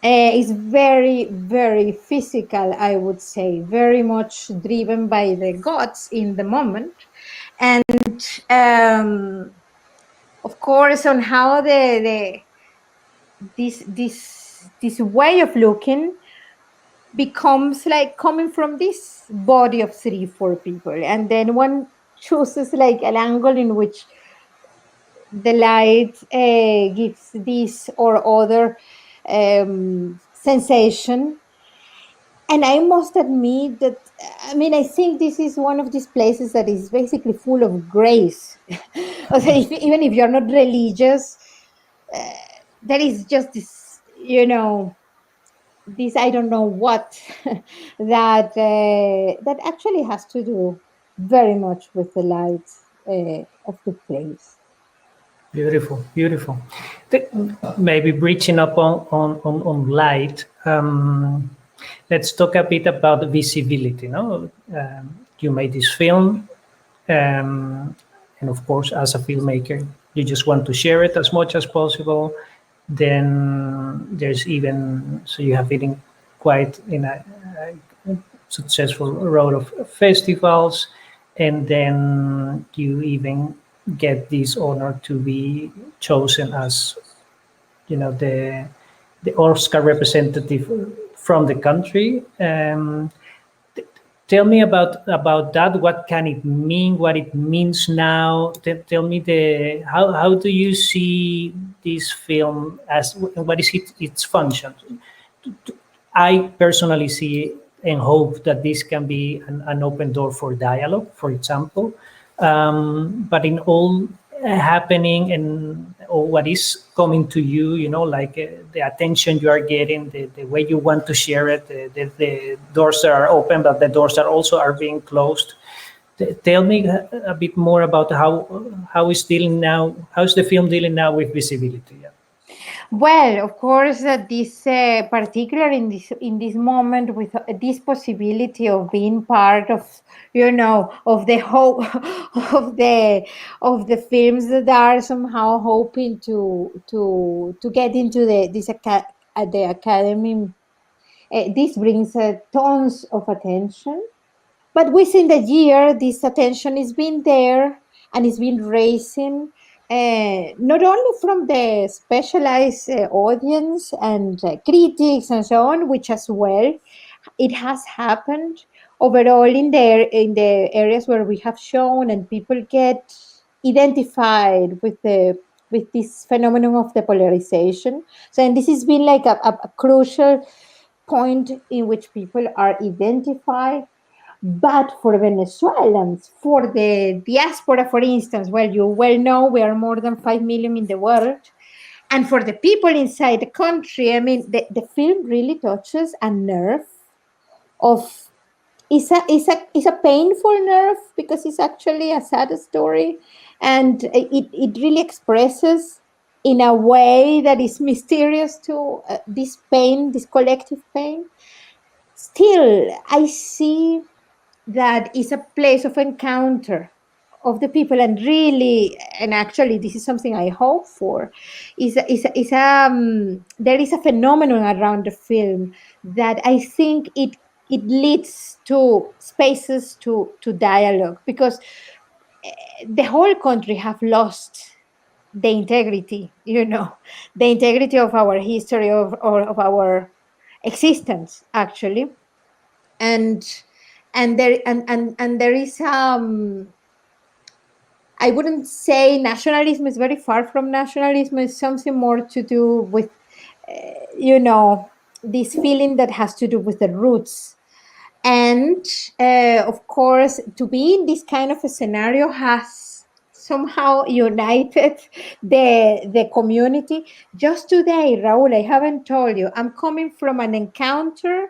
Speaker 6: is very, very physical, I would say, very much driven by the gods in the moment. And of course, on how this way of looking becomes like coming from this body of 3-4 people, and then one chooses like an angle in which the light gives this or other sensation. And I must admit that, I mean, I think this is one of these places that is basically full of grace. Also, even if you're not religious, there is just this, this I don't know what that actually has to do very much with the light of the place.
Speaker 5: Beautiful, beautiful. Maybe breaching up on light. Let's talk a bit about visibility. No, you made this film, and of course, as a filmmaker, you just want to share it as much as possible. Then there's even, so you have been quite in a successful road of festivals, and then you even get this honor to be chosen as, the Oscar representative from the country. Tell me about that. What can it mean? What it means now? Tell me how do you see this film as, what is its function? I personally see and hope that this can be an open door for dialogue, for example. But in all happening and or what is coming to you, like the attention you are getting, the way you want to share it, the doors that are open, but the doors that also are being closed. Tell me a bit more about how is the film dealing now with visibility? Yeah.
Speaker 6: Well, of course, this particular in this moment with this possibility of being part of, of the hope of the films that are somehow hoping to get into the academy. This brings tons of attention. But within the year, this attention has been there and it's been raising, not only from the specialized audience and critics and so on, which as well, it has happened. overall in the areas where we have shown, and people get identified with this phenomenon of the polarization. So, and this has been like a crucial point in which people are identified. But for Venezuelans, for the diaspora, for instance, well, you well know we are more than 5 million in the world. And for the people inside the country, I mean, the film really touches a nerve of, it's a painful nerve because it's actually a sad story. And it really expresses in a way that is mysterious to this pain, this collective pain. Still, I see that is a place of encounter of the people, and really, and actually this is something I hope for, there is a phenomenon around the film that I think it leads to spaces to dialogue, because the whole country have lost the integrity, the integrity of our history, of our existence, actually. And and there and and, and there is I wouldn't say nationalism is very far from nationalism. It's something more to do with this feeling that has to do with the roots. And of course, to be in this kind of a scenario has somehow united the community. Just today, Raul, I haven't told you, I'm coming from an encounter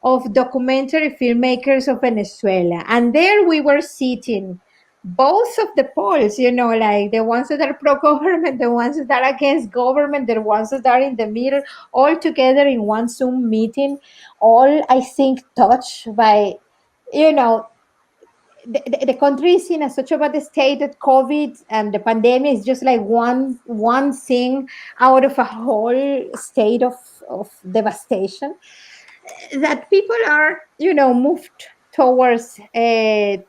Speaker 6: of documentary filmmakers of Venezuela, and there we were sitting, both of the poles, like the ones that are pro-government, the ones that are against government, the ones that are in the middle, all together in one Zoom meeting, all, I think, touched by, the country is in such a bad state that COVID and the pandemic is just like one thing out of a whole state of devastation, that people are, moved towards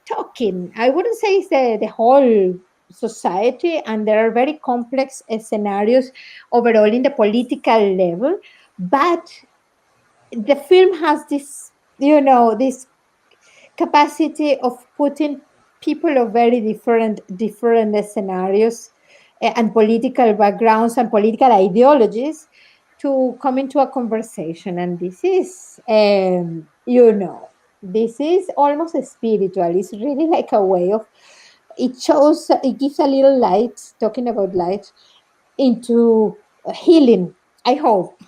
Speaker 6: talking. I wouldn't say it's the whole society, and there are very complex scenarios overall in the political level, but the film has this, this capacity of putting people of very different scenarios and political backgrounds and political ideologies to come into a conversation. And this is this is almost spiritual. It's really like a way of, it gives a little light, talking about light, into healing. I hope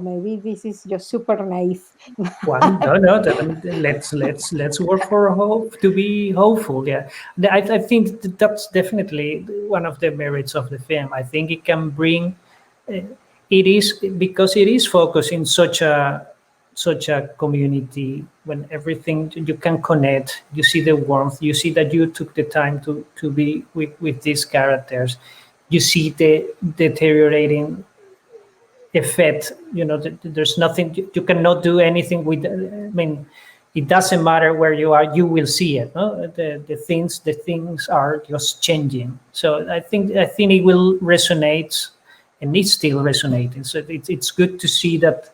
Speaker 6: maybe this is just super naive.
Speaker 5: Well, no. Let's work for hope, to be hopeful. Yeah, I think that's definitely one of the merits of the film. I think it can bring. It is because it is focused in such a community, when everything you can connect. You see the warmth. You see that you took the time to be with these characters. You see the deteriorating effect. There's nothing, you cannot do anything with. I mean, it doesn't matter where you are, you will see it. No? The things are just changing. So I think it will resonate, and it's still resonating. So it's good to see that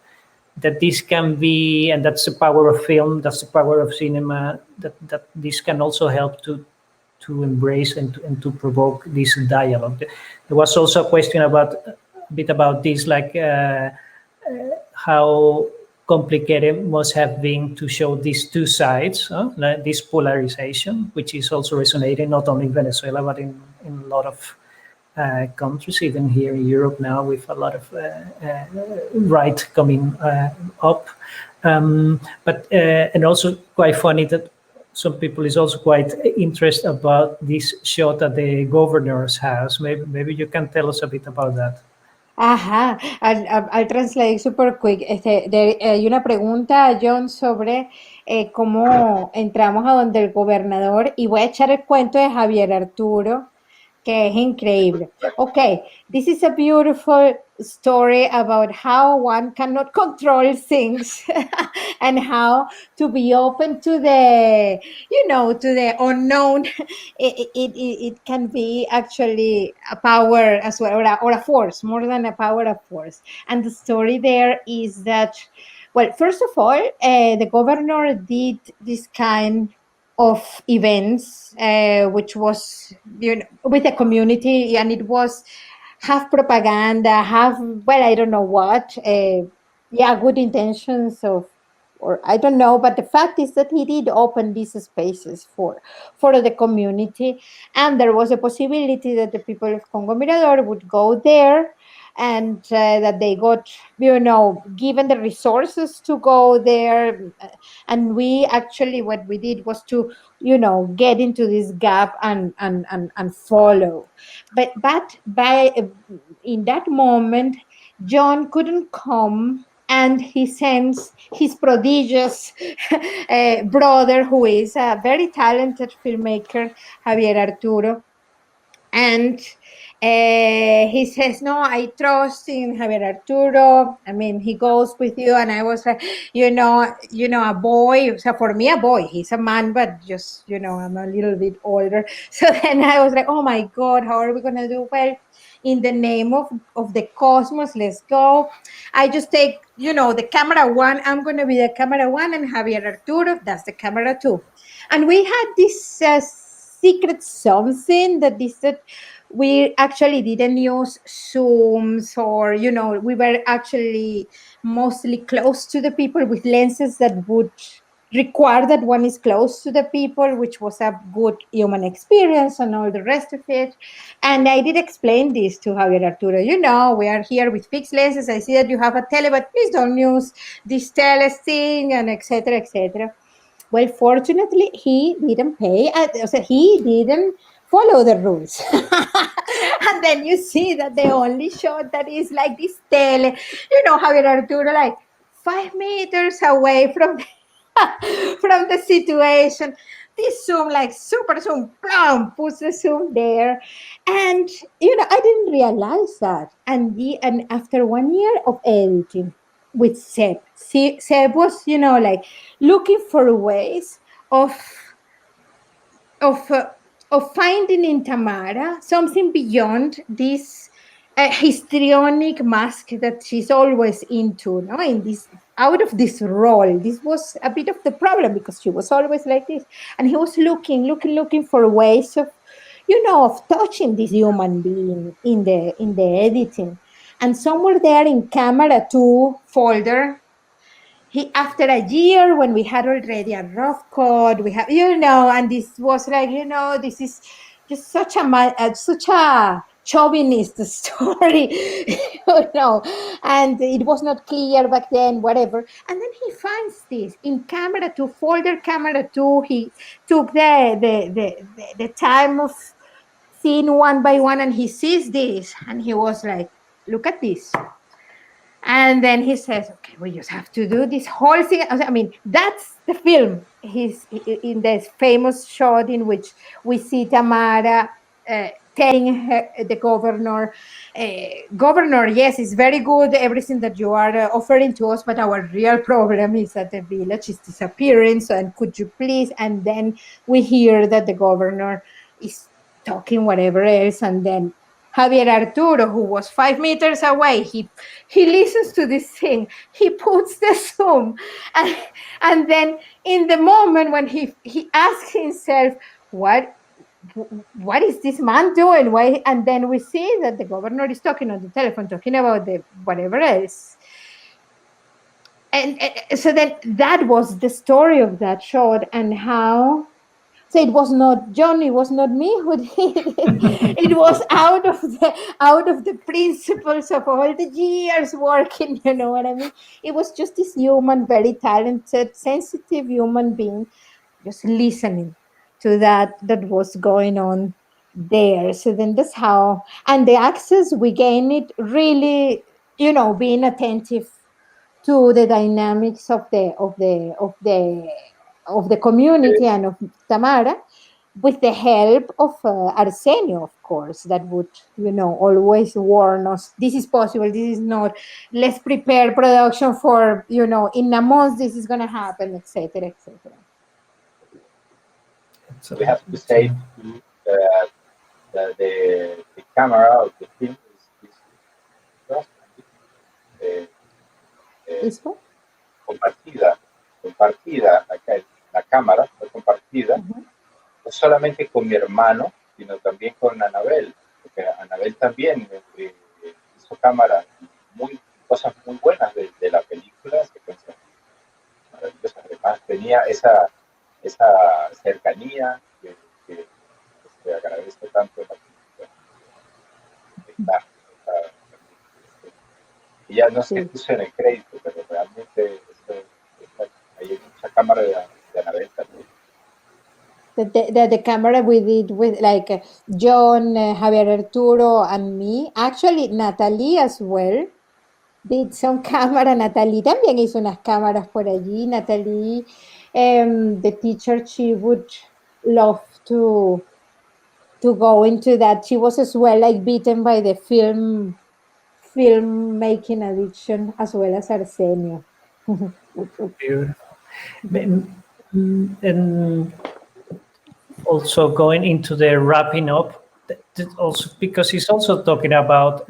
Speaker 5: this can be, and that's the power of film, that's the power of cinema, that this can also help to embrace and to provoke this dialogue. There was also a question about this, like how complicated must have been to show these two sides, like this polarization, which is also resonating not only in Venezuela but in a lot of countries, even here in Europe now, with a lot of right coming up. But and also quite funny that some people is also quite interested about this shot at the governor's house. Maybe you can tell us a bit about that.
Speaker 6: Ajá, al translate super quick. Hay una pregunta a John sobre cómo entramos a donde el gobernador, y voy a echar el cuento de Javier Arturo, que es increíble. Okay, this is a beautiful story about how one cannot control things and how to be open to the, to the unknown. It can be actually a power as well, or a force, more than a power, a force. And the story there is that, Well, first of all, the governor did this kind of events, which was, with the community, and it was half propaganda, half, well, I don't know what, yeah, good intentions of, or I don't know, but the fact is that he did open these spaces for the community, and there was a possibility that the people of Congo Mirador would go there, and that they got, given the resources to go there. And we actually, what we did was to, get into this gap and follow. But by in that moment, John couldn't come, and he sends his prodigious brother, who is a very talented filmmaker, Javier Arturo. And he says, no, I trust in Javier Arturo. I mean, he goes with you. And I was like, a boy. So for me, a boy, he's a man, but just, I'm a little bit older. So then I was like, oh my God, how are we going to do? Well, in the name of the cosmos, let's go. I just take, the camera one. I'm going to be the camera one, and Javier Arturo, that's the camera two. And we had this secret something that is that we actually didn't use zooms, or we were actually mostly close to the people with lenses that would require that one is close to the people, which was a good human experience and all the rest of it. And I did explain this to Javier Arturo. We are here with fixed lenses. I see that you have a tele, but please don't use this tele thing, and etc., etc. Well, fortunately, he didn't pay. So he didn't follow the rules. And then you see that the only shot that is like this tele, Javier Arturo, like 5 meters away from from the situation. This zoom, like super zoom, plum, puts the zoom there. And, I didn't realize that. And after 1 year of editing with Seb, Seb was, like looking for ways of of uh, of finding in Tamara something beyond this histrionic mask that she's always into, no? In this, out of this role. This was a bit of the problem, because she was always like this, and he was looking for ways of, of touching this human being in the editing. And somewhere there in camera 2 folder, he, after a year when we had already a rough code, we have, and this was like, this is just such a chauvinist story, and it was not clear back then, whatever. And then he finds this in camera 2 folder, camera 2. He took the time of seeing one by one, and he sees this, and he was like, look at this. And then he says, okay, we just have to do this whole thing. I mean, that's the film. He's in this famous shot in which we see Tamara telling the governor, Governor, yes, it's very good, everything that you are offering to us, but our real problem is that the village is disappearing. So, and could you please? And then we hear that the governor is talking whatever else. And then Javier Arturo, who was 5 meters away, he listens to this thing. He puts the zoom, and then in the moment when he asks himself, what is this man doing? Why? And then we see that the governor is talking on the telephone, talking about the whatever else. And so then that was the story of that shot, and how. So it was not John, it was not me who did it. It was out of the principles of all the years working, you know what I mean? It was just this human, very talented, sensitive human being just listening to that was going on there. So then that's how, and the access, we gain it really, being attentive to the dynamics of the community and of Tamara, with the help of Arsenio, of course, that would, always warn us, this is possible, this is not, let's prepare production for, in a month this is going to happen, etc., etc.
Speaker 7: We have to say that the camera of the film is
Speaker 6: Is what?
Speaker 7: compartida acá en la cámara, fue compartida, no solamente con mi hermano, sino también con Anabel, porque Anabel también hizo cámara, cosas muy buenas de la película, secuencias maravillosas. Además tenía esa cercanía que se agradece tanto en la película. Y ya no se puso en el crédito, pero realmente hay mucha cámara de Anabel también.
Speaker 6: The camera we did with like John, Javier Arturo, and me. Actually, Natalie as well did some camera. Natalie también hizo unas cámaras por allí. Natalie, the teacher, she would love to go into that. She was as well like bitten by the filmmaking addiction as well as Arsenio.
Speaker 5: Beautiful. And also going into the wrapping up, also because he's also talking about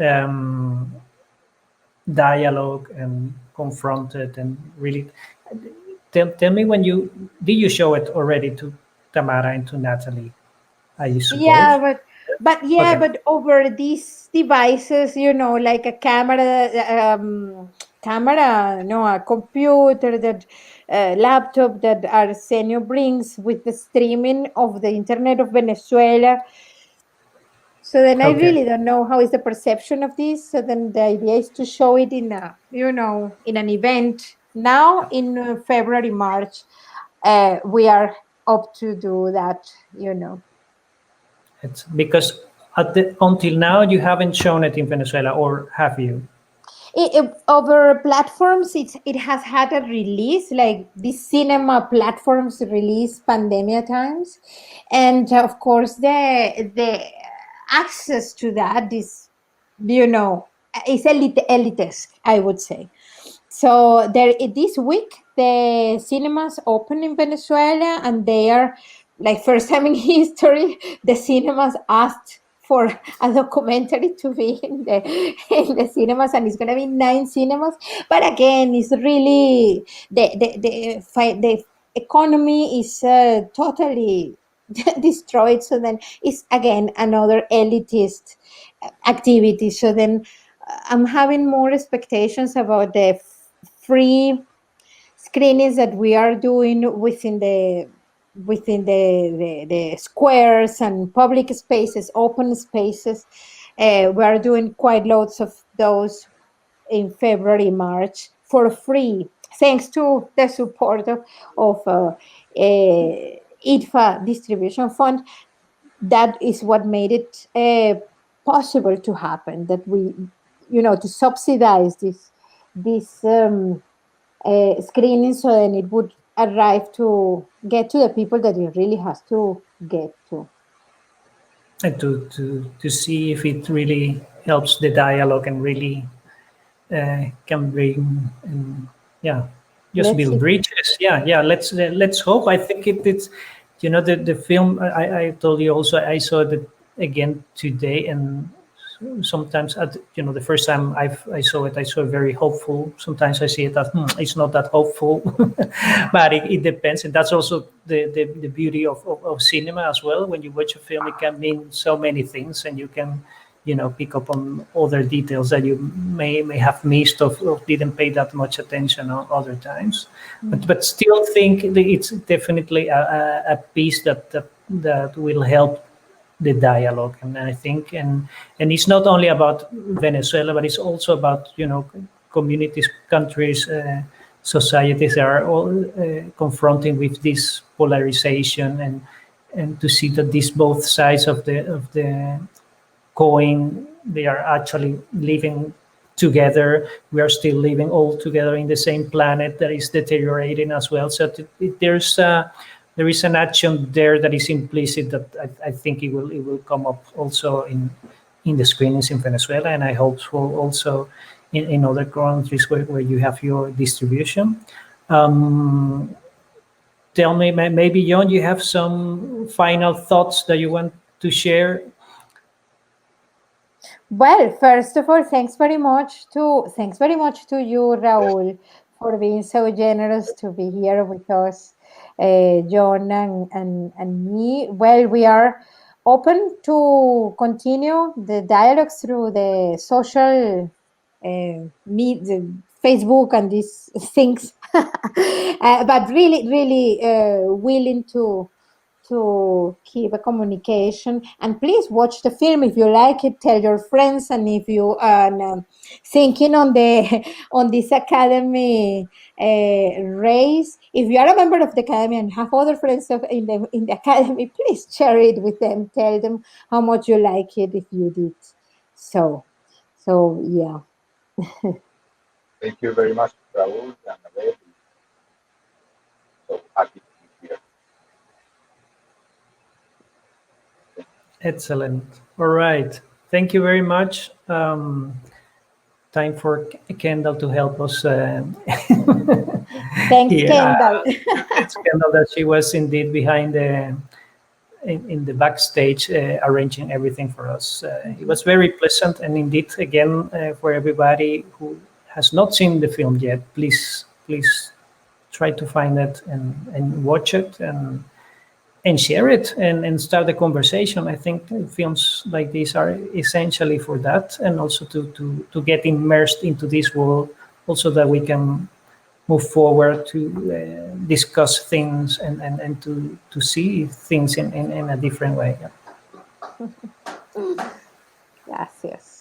Speaker 5: dialogue and confronted and really. Tell me when did you show it already to Tamara and to Natalie? I suppose.
Speaker 6: Yeah, but yeah,
Speaker 5: Okay.
Speaker 6: but over these devices, like a camera, no, a computer, that laptop that Arsenio brings with the streaming of the internet of Venezuela. So then I really don't know how is the perception of this. So then the idea is to show it in in an event now in February, March. We are up to do that.
Speaker 5: It's because until now you haven't shown it in Venezuela, or have you?
Speaker 6: Over platforms, it has had a release, like the cinema platforms release pandemia times, and of course the access to that is is elitist, I would say. So this week the cinemas open in Venezuela, and they are like first time in history the cinemas asked for a documentary to be in the cinemas, and it's going to be 9 cinemas. But again, it's really the economy is totally destroyed. So then it's again another elitist activity. So then I'm having more expectations about the free screenings that we are doing within the squares and public spaces, open spaces. We are doing quite loads of those in February, March for free, thanks to the support of IDFA Distribution Fund. That is what made it possible to happen. That we, to subsidize this screening, so then it would arrive to get to the people that it really has to get to.
Speaker 5: And to see if it really helps the dialogue and really can bring just build bridges. Let's hope. I think it's the film. I told you also, I saw it again today, and sometimes the first time I saw it, I saw it very hopeful. Sometimes I see it as it's not that hopeful, but it depends, and that's also the beauty of cinema as well. When you watch a film, it can mean so many things, and you can pick up on other details that you may have missed or didn't pay that much attention on other times. But still think that it's definitely a piece that will help the dialogue. And I think and it's not only about Venezuela, but it's also about communities, countries, societies that are all confronting with this polarization, and to see that these both sides of the coin, they are actually living together. We are still living all together in the same planet that is deteriorating as well. So there is an action there that is implicit that I think it will come up also in the screenings in Venezuela, and I hope also in other countries where you have your distribution. Tell me, maybe John, you have some final thoughts that you want to share.
Speaker 6: Well, first of all, thanks very much to you, Raul, for being so generous to be here with us, John and me. Well, we are open to continue the dialogue through the social the Facebook and these things, but really willing to keep a communication. And please watch the film if you like it. Tell your friends, and if you are thinking on the on this academy race, if you are a member of the academy and have other friends in the academy, please share it with them. Tell them how much you like it if you did. So yeah.
Speaker 7: Thank you very much, Raúl and Abel. So happy to be here.
Speaker 5: Excellent. All right. Thank you very much. Time for Kendall to help us.
Speaker 6: Thanks,
Speaker 5: Here.
Speaker 6: Kendall.
Speaker 5: It's Kendall that she was indeed behind in the backstage arranging everything for us. It was very pleasant, and indeed, again, for everybody who has not seen the film yet, please try to find it and watch it and share it and start the conversation. I think films like these are essentially for that, and also to get immersed into this world, also that we can move forward to discuss things and to see things in a different way.
Speaker 6: Gracias.